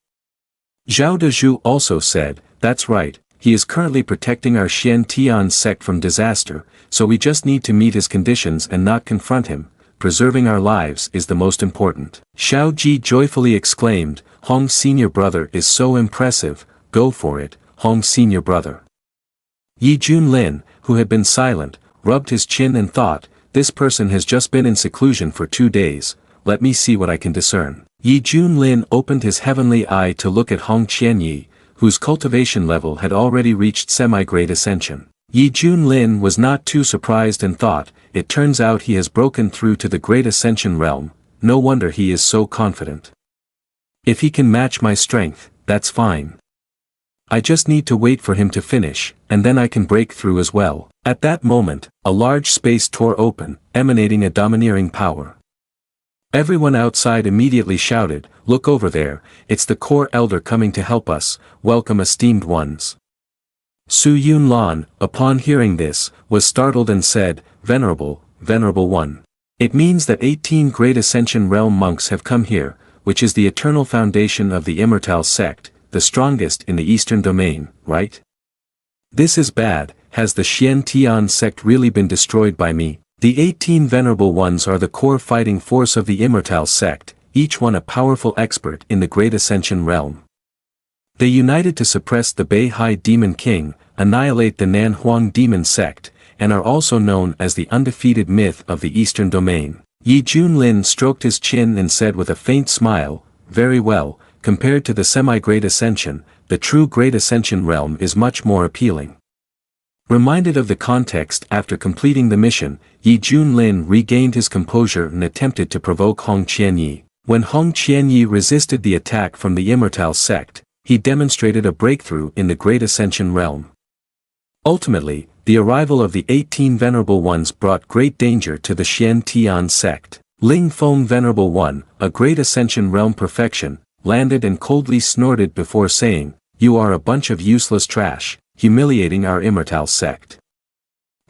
S1: Zhao Dezhu also said, "That's right, he is currently protecting our Xian Tian sect from disaster, so we just need to meet his conditions and not confront him. Preserving our lives is the most important." Xiao Ji joyfully exclaimed, "Hong senior brother is so impressive, go for it, Hong senior brother." Yi Junlin, who had been silent, rubbed his chin and thought, "This person has just been in seclusion for 2 days, let me see what I can discern." Yi Junlin opened his heavenly eye to look at Hong Qianyi, whose cultivation level had already reached semi-great ascension. Yi Junlin was not too surprised and thought, "It turns out he has broken through to the great ascension realm, no wonder he is so confident. If he can match my strength, that's fine. I just need to wait for him to finish, and then I can break through as well." At that moment, a large space tore open, emanating a domineering power. Everyone outside immediately shouted, "Look over there, it's the core elder coming to help us, welcome esteemed ones." Su Yunlan, upon hearing this, was startled and said, Venerable one." It means that 18 Great Ascension Realm monks have come here, which is the eternal foundation of the Immortal sect, the strongest in the Eastern domain, right? This is bad. Has the Xian Tian sect really been destroyed by me? The 18 Venerable Ones are the core fighting force of the Immortal sect, each one a powerful expert in the Great Ascension realm. They united to suppress the Beihai Demon King, annihilate the Nanhuang Demon sect, and are also known as the undefeated myth of the Eastern domain. Yi Junlin stroked his chin and said with a faint smile, "Very well, compared to the semi-Great Ascension, the true Great Ascension realm is much more appealing." Reminded of the context after completing the mission, Yi Junlin regained his composure and attempted to provoke Hong Qianyi. When Hong Qianyi resisted the attack from the Immortal sect, he demonstrated a breakthrough in the Great Ascension realm. Ultimately, the arrival of the 18 Venerable Ones brought great danger to the Xian Tian sect. Ling Feng Venerable One, a Great Ascension realm perfection, landed and coldly snorted before saying, "You are a bunch of useless trash, humiliating our Immortal sect."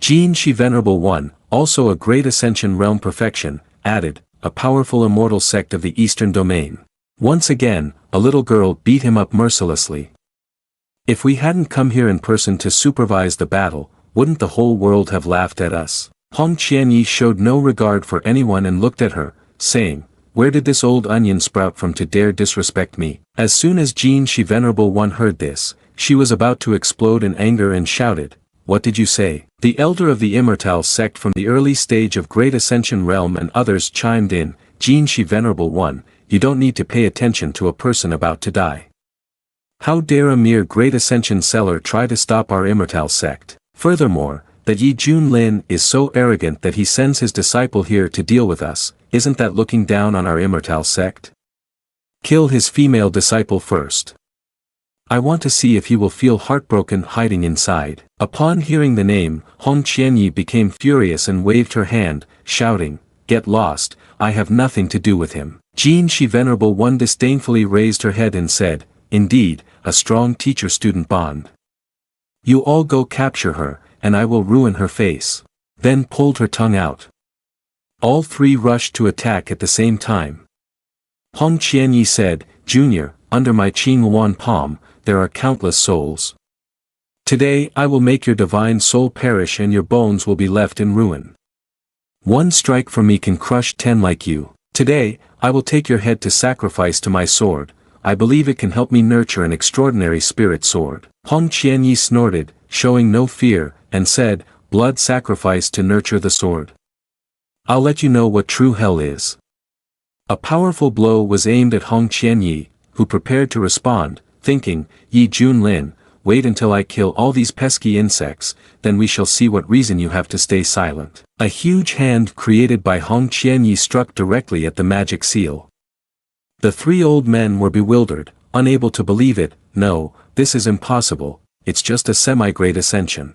S1: Jin Shi Venerable One, also a Great Ascension realm perfection, added, "A powerful immortal sect of the Eastern domain." Once again, a little girl beat him up mercilessly. "If we hadn't come here in person to supervise the battle, wouldn't the whole world have laughed at us?" Hong Qianyi showed no regard for anyone and looked at her, saying, "Where did this old onion sprout from to dare disrespect me?" As soon as Jin Shi Venerable One heard this, she was about to explode in anger and shouted, "What did you say?" The elder of the Immortal sect from the early stage of Great Ascension realm and others chimed in, "Jin Shi Venerable One, you don't need to pay attention to a person about to die. How dare a mere Great Ascension seller try to stop our Immortal sect? Furthermore, that Yi Junlin is so arrogant that he sends his disciple here to deal with us, isn't that looking down on our Immortal sect? Kill his female disciple first. I want to see if he will feel heartbroken hiding inside." Upon hearing the name, Hong Qianyi became furious and waved her hand, shouting, "Get lost, I have nothing to do with him." Jin Shi Venerable One disdainfully raised her head and said, "Indeed, a strong teacher-student bond. You all go capture her, and I will ruin her face." Then pulled her tongue out. All three rushed to attack at the same time. Hong Qianyi said, "Junior, under my Qing Yuan palm, there are countless souls. Today I will make your divine soul perish and your bones will be left in ruin. One strike from me can crush 10 like you. Today, I will take your head to sacrifice to my sword. I believe it can help me nurture an extraordinary spirit sword." Hong Qianyi snorted, showing no fear, and said, "Blood sacrifice to nurture the sword. I'll let you know what true hell is." A powerful blow was aimed at Hong Qianyi, who prepared to respond, thinking, "Yi Junlin, wait until I kill all these pesky insects, then we shall see what reason you have to stay silent." A huge hand created by Hong Qianyi struck directly at the magic seal. The three old men were bewildered, unable to believe it. "No, this is impossible, it's just a semi-Great Ascension.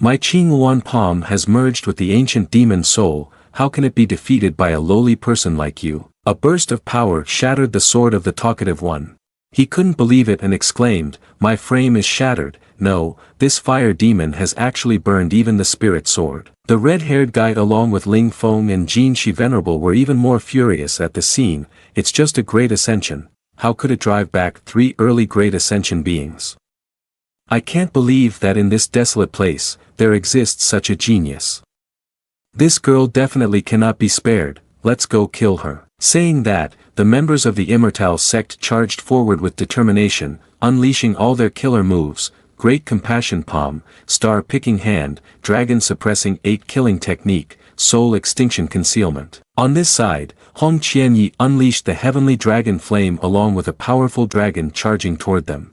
S1: My Qing Yuan palm has merged with the ancient demon soul, how can it be defeated by a lowly person like you?" A burst of power shattered the sword of the talkative one. He couldn't believe it and exclaimed, "My frame is shattered. No, this fire demon has actually burned even the spirit sword." The red-haired guy along with Ling Feng and Jin Shi Venerable were even more furious at the scene. It's just a Great Ascension, how could it drive back 3 early Great Ascension beings? I can't believe that in this desolate place, there exists such a genius. This girl definitely cannot be spared, let's go kill her. Saying that, the members of the Immortal sect charged forward with determination, unleashing all their killer moves: Great Compassion Palm, Star Picking Hand, Dragon Suppressing 8 Killing Technique, Soul Extinction Concealment. On this side, Hong Qianyi unleashed the Heavenly Dragon Flame along with a powerful dragon charging toward them.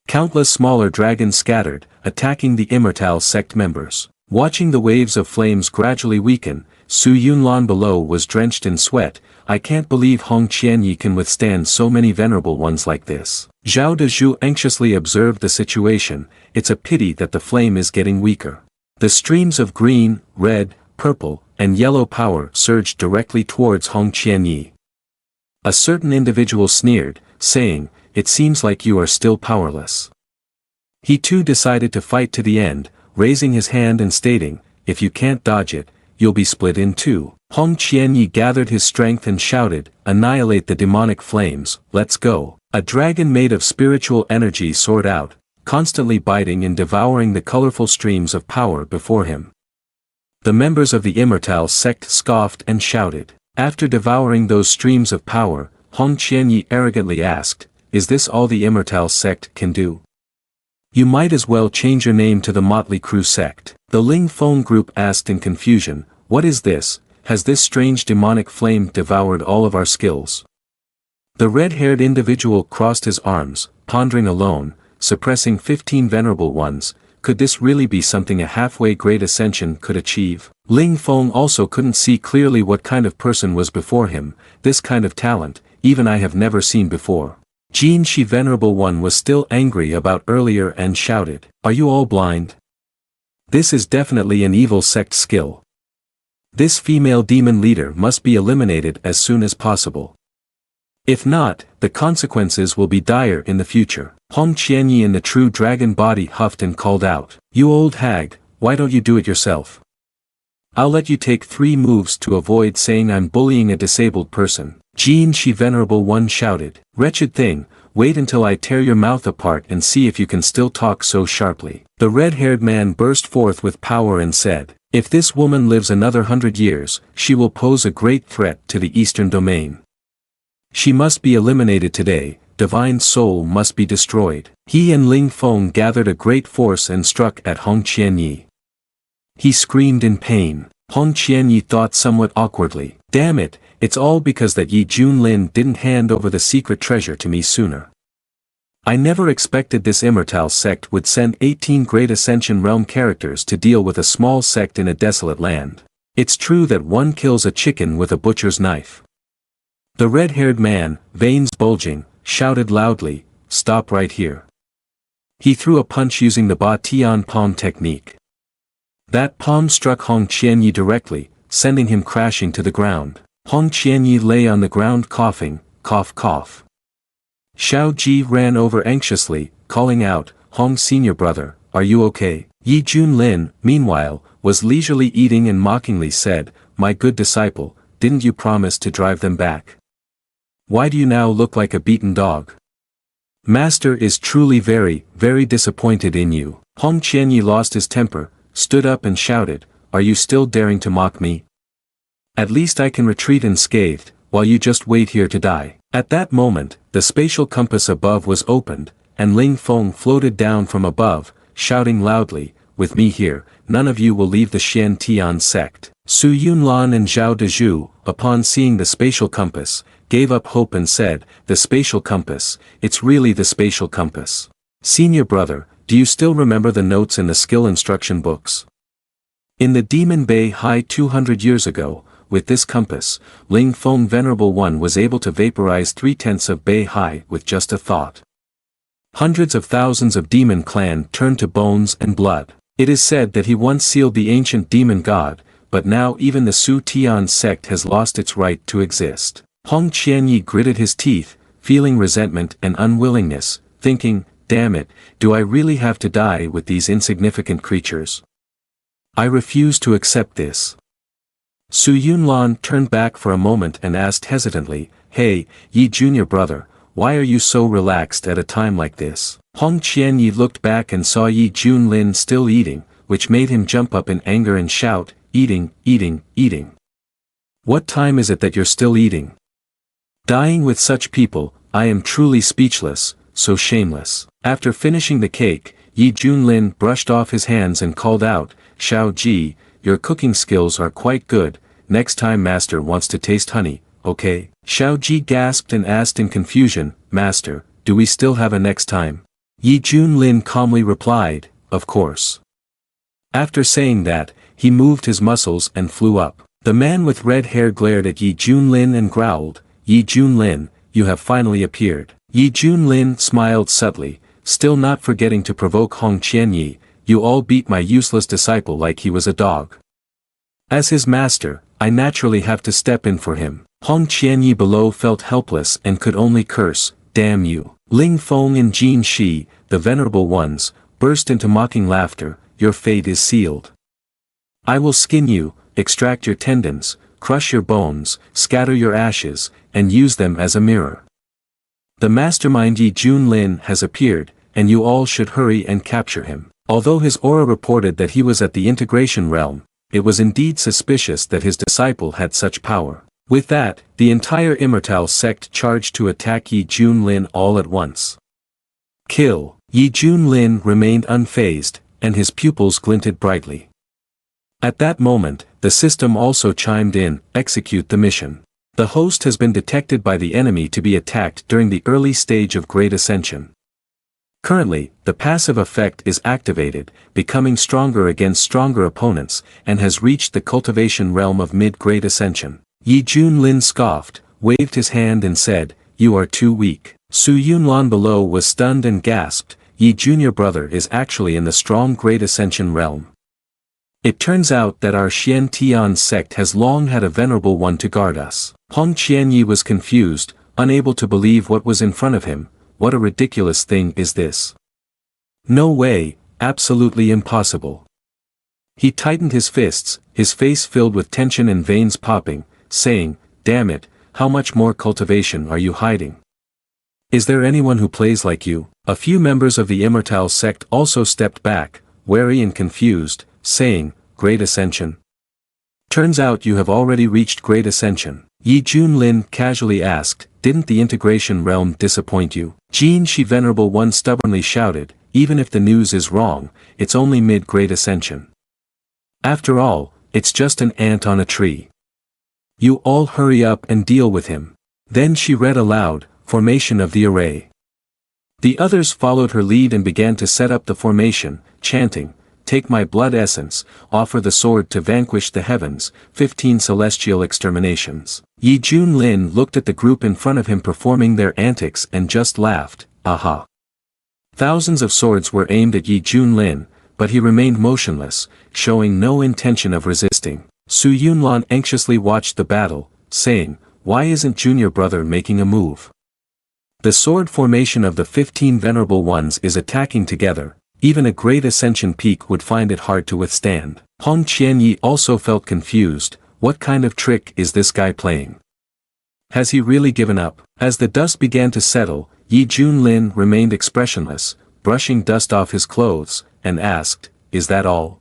S1: Countless smaller dragons scattered, attacking the Immortal sect members. Watching the waves of flames gradually weaken, Su Yunlan below was drenched in sweat. I can't believe Hong Qianyi can withstand so many venerable ones like this. Zhao Dezhu anxiously observed the situation. It's a pity that the flame is getting weaker. The streams of green, red, purple, and yellow power surged directly towards Hong Qianyi. A certain individual sneered, saying, "It seems like you are still powerless." He too decided to fight to the end, raising his hand and stating, "If you can't dodge it, you'll be split in two. Hong Qianyi gathered his strength and shouted, annihilate the demonic flames, let's go. A dragon made of spiritual energy soared out, constantly biting and devouring the colorful streams of power before him. The members of the Immortal sect scoffed and shouted. After devouring those streams of power, Hong Qianyi arrogantly asked, is this all the Immortal sect can do? You might as well change your name to the Motley Crue sect. The Ling Feng group asked in confusion, what is this? Has this strange demonic flame devoured all of our skills? The red-haired individual crossed his arms, pondering alone, suppressing 15 venerable ones. Could this really be something a halfway great ascension could achieve? Ling Feng also couldn't see clearly what kind of person was before him. This kind of talent, even I have never seen before. Jin Shi Venerable One was still angry about earlier and shouted, are you all blind? This is definitely an evil sect skill. This female demon leader must be eliminated as soon as possible. If not, the consequences will be dire in the future. Hong Qianyi in the true dragon body huffed and called out, you old hag, why don't you do it yourself? I'll let you take 3 moves to avoid saying I'm bullying a disabled person. Jin Shi Venerable One shouted, wretched thing, wait until I tear your mouth apart and see if you can still talk so sharply. The red-haired man burst forth with power and said, if this woman lives another 100 years, she will pose a great threat to the Eastern Domain. She must be eliminated today, divine soul must be destroyed. He and Ling Feng gathered a great force and struck at Hong Qianyi. He screamed in pain. Hong Qianyi thought somewhat awkwardly, damn it, it's all because that Yi Junlin didn't hand over the secret treasure to me sooner. I never expected this Immortal sect would send 18 great Ascension Realm characters to deal with a small sect in a desolate land. It's true that one kills a chicken with a butcher's knife. The red-haired man, veins bulging, shouted loudly, stop right here. He threw a punch using the Ba Tian palm technique. That palm struck Hong Qianyi directly, sending him crashing to the ground. Hong Qianyi lay on the ground coughing, cough cough. Xiao Ji ran over anxiously, calling out, Hong senior brother, are you okay? Yi Junlin, meanwhile, was leisurely eating and mockingly said, my good disciple, didn't you promise to drive them back? Why do you now look like a beaten dog? Master is truly very, very disappointed in you. Hong Qianyi lost his temper, stood up and shouted, are you still daring to mock me? At least I can retreat unscathed, while you just wait here to die. At that moment, the spatial compass above was opened, and Ling Feng floated down from above, shouting loudly, with me here, none of you will leave the Xian Tian sect. Su Yunlan and Zhao Dezhu, upon seeing the spatial compass, gave up hope and said, the spatial compass, it's really the spatial compass. Senior brother, do you still remember the notes in the skill instruction books? In the Demon Bay High 200 years ago, with this compass, Ling Feng Venerable One was able to vaporize 3/10 of Bay High with just a thought. Hundreds of thousands of demon clan turned to bones and blood. It is said that he once sealed the ancient demon god, but now even the Su Tian sect has lost its right to exist. Hong Qianyi gritted his teeth, feeling resentment and unwillingness, thinking, damn it, do I really have to die with these insignificant creatures? I refuse to accept this. Su Yunlan turned back for a moment and asked hesitantly, hey, Yi junior brother, why are you so relaxed at a time like this? Hong Qianyi looked back and saw Yi Junlin still eating, which made him jump up in anger and shout, eating, eating, eating. What time is it that you're still eating? Dying with such people, I am truly speechless, so shameless. After finishing the cake, Yi Junlin brushed off his hands and called out, Xiao Ji, your cooking skills are quite good, next time master wants to taste honey, okay? Xiao Ji gasped and asked in confusion, master, do we still have a next time? Yi Junlin calmly replied, of course. After saying that, he moved his muscles and flew up. The man with red hair glared at Yi Junlin and growled, Yi Junlin, you have finally appeared. Yi Junlin smiled subtly, still not forgetting to provoke Hong Qianyi, you all beat my useless disciple like he was a dog. As his master, I naturally have to step in for him. Hong Qianyi below felt helpless and could only curse, damn you. Ling Feng and Jin Shi, the venerable ones, burst into mocking laughter, your fate is sealed. I will skin you, extract your tendons, crush your bones, scatter your ashes, and use them as a mirror. The mastermind Yi Junlin has appeared, and you all should hurry and capture him. Although his aura reported that he was at the integration realm, it was indeed suspicious that his disciple had such power. With that, the entire Immortal sect charged to attack Yi Junlin all at once. Kill. Yi Junlin remained unfazed, and his pupils glinted brightly. At that moment, the system also chimed in, execute the mission. The host has been detected by the enemy to be attacked during the early stage of Great Ascension. Currently, the passive effect is activated, becoming stronger against stronger opponents, and has reached the cultivation realm of mid-Great Ascension. Yi Junlin scoffed, waved his hand and said, "You are too weak." Su Yunlan below was stunned and gasped, Yi Junior brother is actually in the strong Great Ascension realm. It turns out that our Xian Tian sect has long had a venerable one to guard us. Hong Qianyi was confused, unable to believe what was in front of him. What a ridiculous thing is this? No way, absolutely impossible. He tightened his fists, his face filled with tension and veins popping, saying, "Damn it, how much more cultivation are you hiding? Is there anyone who plays like you?" A few members of the Immortal sect also stepped back, wary and confused, saying, "Great Ascension? Turns out you have already reached Great Ascension." Yi Junlin casually asked, "Didn't the integration realm disappoint you?" Jin Shi Venerable One stubbornly shouted, "Even if the news is wrong, it's only mid-Great Ascension. After all, it's just an ant on a tree. You all hurry up and deal with him." Then she read aloud, "Formation of the array." The others followed her lead and began to set up the formation, chanting, "Take my blood essence, offer the sword to vanquish the heavens, 15 celestial exterminations." Yi Junlin looked at the group in front of him performing their antics and just laughed, "Aha." Thousands of swords were aimed at Yi Junlin, but he remained motionless, showing no intention of resisting. Su Yunlan anxiously watched the battle, saying, "Why isn't Junior brother making a move?" The sword formation of the 15 venerable ones is attacking together. Even a great ascension peak would find it hard to withstand. Hong Qianyi also felt confused. What kind of trick is this guy playing? Has he really given up? As the dust began to settle, Yi Junlin remained expressionless, brushing dust off his clothes, and asked, "Is that all?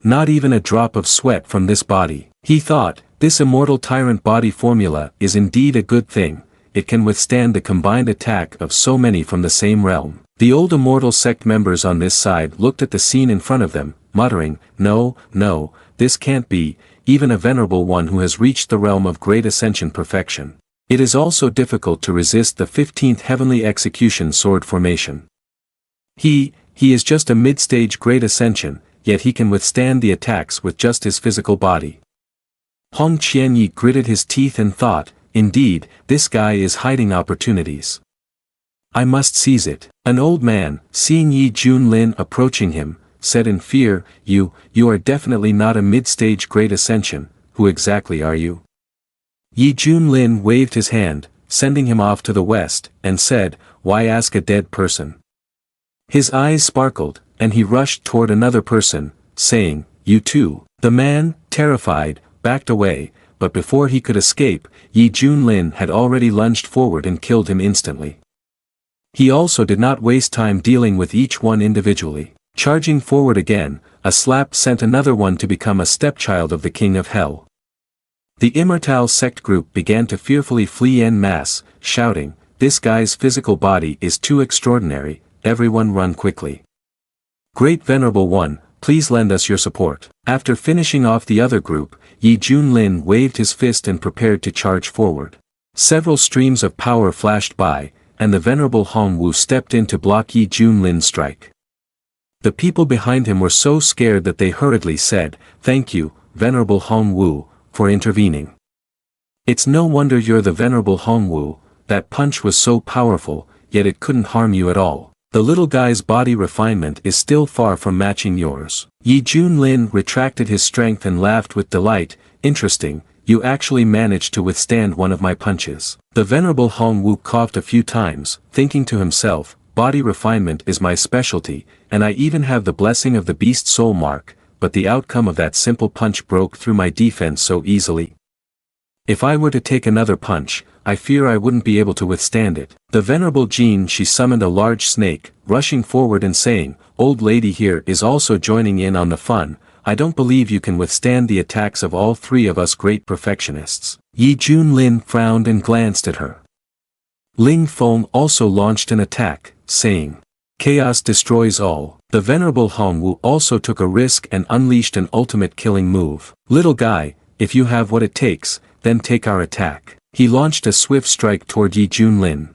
S1: Not even a drop of sweat from this body?" He thought, this immortal tyrant body formula is indeed a good thing. It can withstand the combined attack of so many from the same realm. The old immortal sect members on this side looked at the scene in front of them, muttering, "No, no, this can't be, even a venerable one who has reached the realm of great ascension perfection. It is also difficult to resist the 15th heavenly execution sword formation. He is just a mid-stage great ascension, yet he can withstand the attacks with just his physical body." Hong Qianyi gritted his teeth and thought, "Indeed, this guy is hiding opportunities. I must seize it." An old man, seeing Yi Junlin approaching him, said in fear, You are definitely not a mid-stage great ascension. Who exactly are you?" Yi Junlin waved his hand, sending him off to the west, and said, "Why ask a dead person?" His eyes sparkled, and he rushed toward another person, saying, "You too." The man, terrified, backed away, but before he could escape, Yi Junlin had already lunged forward and killed him instantly. He also did not waste time dealing with each one individually. Charging forward again, a slap sent another one to become a stepchild of the King of Hell. The Immortal sect group began to fearfully flee en masse, shouting, "This guy's physical body is too extraordinary, everyone run quickly. Great Venerable One, please lend us your support." After finishing off the other group, Yi Junlin waved his fist and prepared to charge forward. Several streams of power flashed by, and the Venerable Hong Wu stepped in to block Yi Junlin's strike. The people behind him were so scared that they hurriedly said, "Thank you, Venerable Hong Wu, for intervening. It's no wonder you're the Venerable Hong Wu, that punch was so powerful, yet it couldn't harm you at all. The little guy's body refinement is still far from matching yours." Yi Junlin retracted his strength and laughed with delight, "Interesting, you actually managed to withstand one of my punches." The Venerable Hong Wu coughed a few times, thinking to himself, "Body refinement is my specialty, and I even have the blessing of the beast soul mark, but the outcome of that simple punch broke through my defense so easily. If I were to take another punch, I fear I wouldn't be able to withstand it. The venerable Jin, she summoned a large snake, rushing forward and saying, "Old lady here is also joining in on the fun. I don't believe you can withstand the attacks of all three of us great perfectionists." Yi Junlin frowned and glanced at her. Ling Feng also launched an attack, saying, "Chaos destroys all." The venerable Hongwu also took a risk and unleashed an ultimate killing move. "Little guy, if you have what it takes, then take our attack." He launched a swift strike toward Yi Junlin.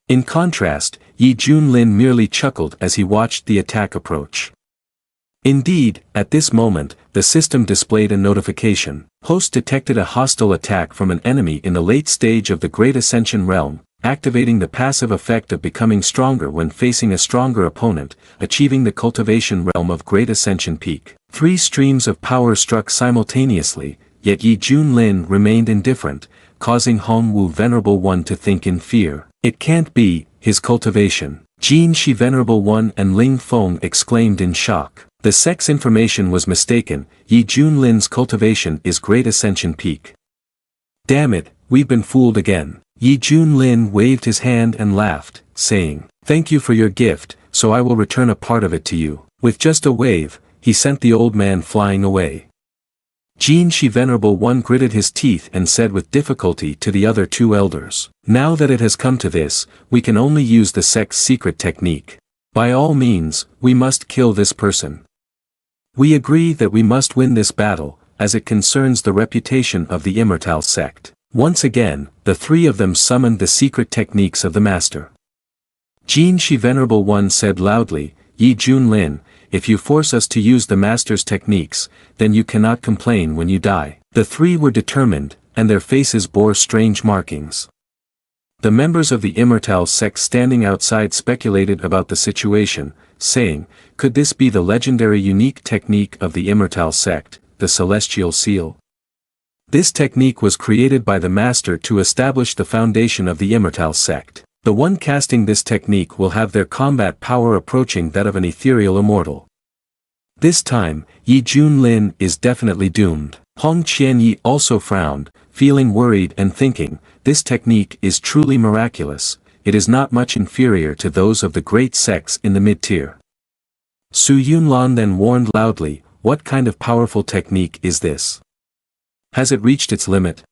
S1: In contrast, Yi Junlin merely chuckled as he watched the attack approach. Indeed, at this moment, the system displayed a notification. Host detected a hostile attack from an enemy in the late stage of the Great Ascension realm, activating the passive effect of becoming stronger when facing a stronger opponent, achieving the cultivation realm of Great Ascension peak. 3 streams of power struck simultaneously, yet Yi Junlin remained indifferent, causing Hongwu Venerable One to think in fear. "It can't be, his cultivation." Jin Shi Venerable One and Ling Feng exclaimed in shock. The sex information was mistaken. Yi Junlin's cultivation is Great Ascension peak. "Damn it, we've been fooled again." Yi Junlin waved his hand and laughed, saying, "Thank you for your gift, so I will return a part of it to you." With just a wave, he sent the old man flying away. Jin Shi Venerable One gritted his teeth and said with difficulty to the other 2 elders, "Now that it has come to this, we can only use the sect's secret technique. By all means, we must kill this person. We agree that we must win this battle, as it concerns the reputation of the Immortal sect." Once again, the 3 of them summoned the secret techniques of the master. Jin Shi Venerable One said loudly, "Yi Junlin, if you force us to use the master's techniques, then you cannot complain when you die." The 3 were determined, and their faces bore strange markings. The members of the Immortal sect standing outside speculated about the situation, saying, "Could this be the legendary unique technique of the Immortal sect, the Celestial Seal?" This technique was created by the master to establish the foundation of the Immortal sect. The one casting this technique will have their combat power approaching that of an ethereal immortal. This time, Yi Junlin is definitely doomed. Hong Qianyi also frowned, feeling worried and thinking, "This technique is truly miraculous, it is not much inferior to those of the great sects in the mid-tier." Su Yunlan then warned loudly, "What kind of powerful technique is this? Has it reached its limit?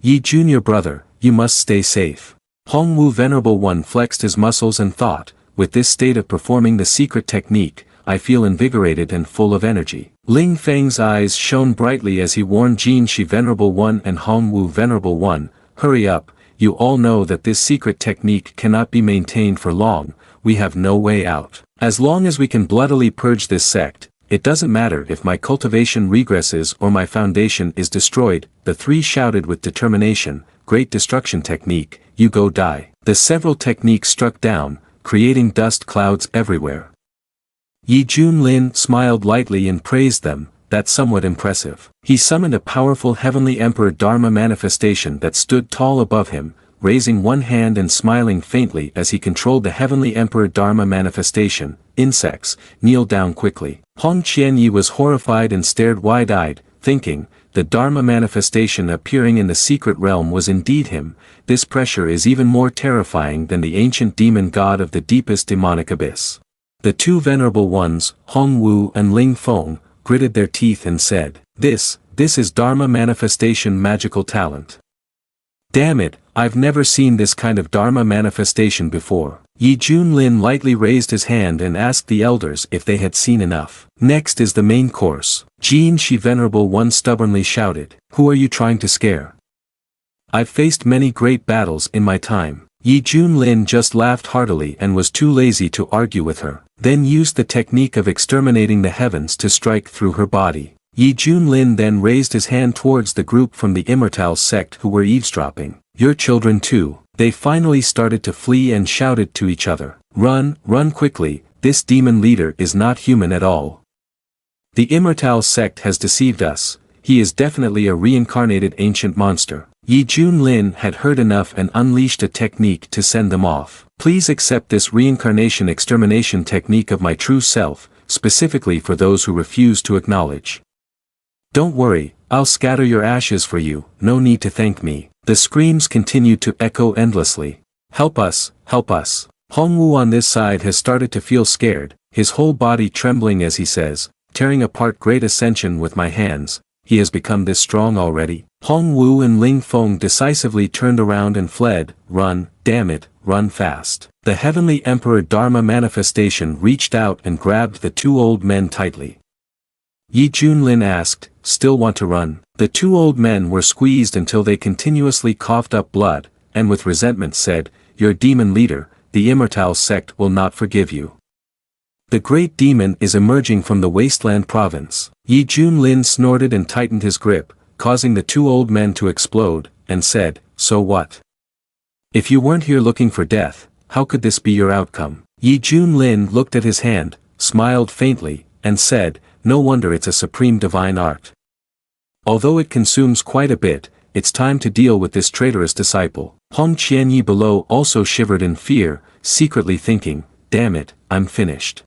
S1: Yi Junior brother, you must stay safe." Hongwu Venerable One flexed his muscles and thought, "With this state of performing the secret technique, I feel invigorated and full of energy." Ling Feng's eyes shone brightly as he warned Jin Shi Venerable One and Hongwu Venerable One, "Hurry up, you all know that this secret technique cannot be maintained for long, we have no way out. As long as we can bloodily purge this sect, it doesn't matter if my cultivation regresses or my foundation is destroyed." The 3 shouted with determination, "Great destruction technique, you go die." The several techniques struck down, creating dust clouds everywhere. Yi Junlin smiled lightly and praised them, "That's somewhat impressive." He summoned a powerful heavenly emperor Dharma manifestation that stood tall above him, raising one hand and smiling faintly as he controlled the heavenly emperor Dharma manifestation. "Insects, kneel down quickly." Hong Qianyi was horrified and stared wide-eyed, thinking, the Dharma manifestation appearing in the secret realm was indeed him. This pressure is even more terrifying than the ancient demon god of the deepest demonic abyss. The 2 venerable ones, Hongwu and Ling Feng, gritted their teeth and said, This is Dharma manifestation magical talent. Damn it, I've never seen this kind of Dharma manifestation before." Yi Junlin lightly raised his hand and asked the elders if they had seen enough. "Next is the main course." Jin Shi Venerable One stubbornly shouted, "Who are you trying to scare? I've faced many great battles in my time." Yi Junlin just laughed heartily and was too lazy to argue with her, then used the technique of exterminating the heavens to strike through her body. Yi Junlin then raised his hand towards the group from the Immortal sect who were eavesdropping. "Your children too." They finally started to flee and shouted to each other, "Run, run quickly, this demon leader is not human at all. The Immortal sect has deceived us, he is definitely a reincarnated ancient monster." Yi Junlin had heard enough and unleashed a technique to send them off. "Please accept this reincarnation extermination technique of my true self, specifically for those who refuse to acknowledge. Don't worry, I'll scatter your ashes for you, no need to thank me. The screams continued to echo endlessly. Help us, help us. Hongwu on this side has started to feel scared, his whole body trembling as he says, tearing apart Great Ascension with my hands. He has become this strong already. Hongwu and Ling Feng decisively turned around and fled. Run, damn it, run fast. The Heavenly Emperor Dharma manifestation reached out and grabbed the two old men tightly. Yi Junlin asked, still want to run? The two old men were squeezed until they continuously coughed up blood, and with resentment said, your demon leader, the Immortal sect will not forgive you. The great demon is emerging from the wasteland province. Yi Junlin snorted and tightened his grip, causing the two old men to explode, and said, so what? If you weren't here looking for death, how could this be your outcome? Yi Junlin looked at his hand, smiled faintly, and said, no wonder it's a supreme divine art. Although it consumes quite a bit, it's time to deal with this traitorous disciple. Hong Qianyi below also shivered in fear, secretly thinking, damn it, I'm finished.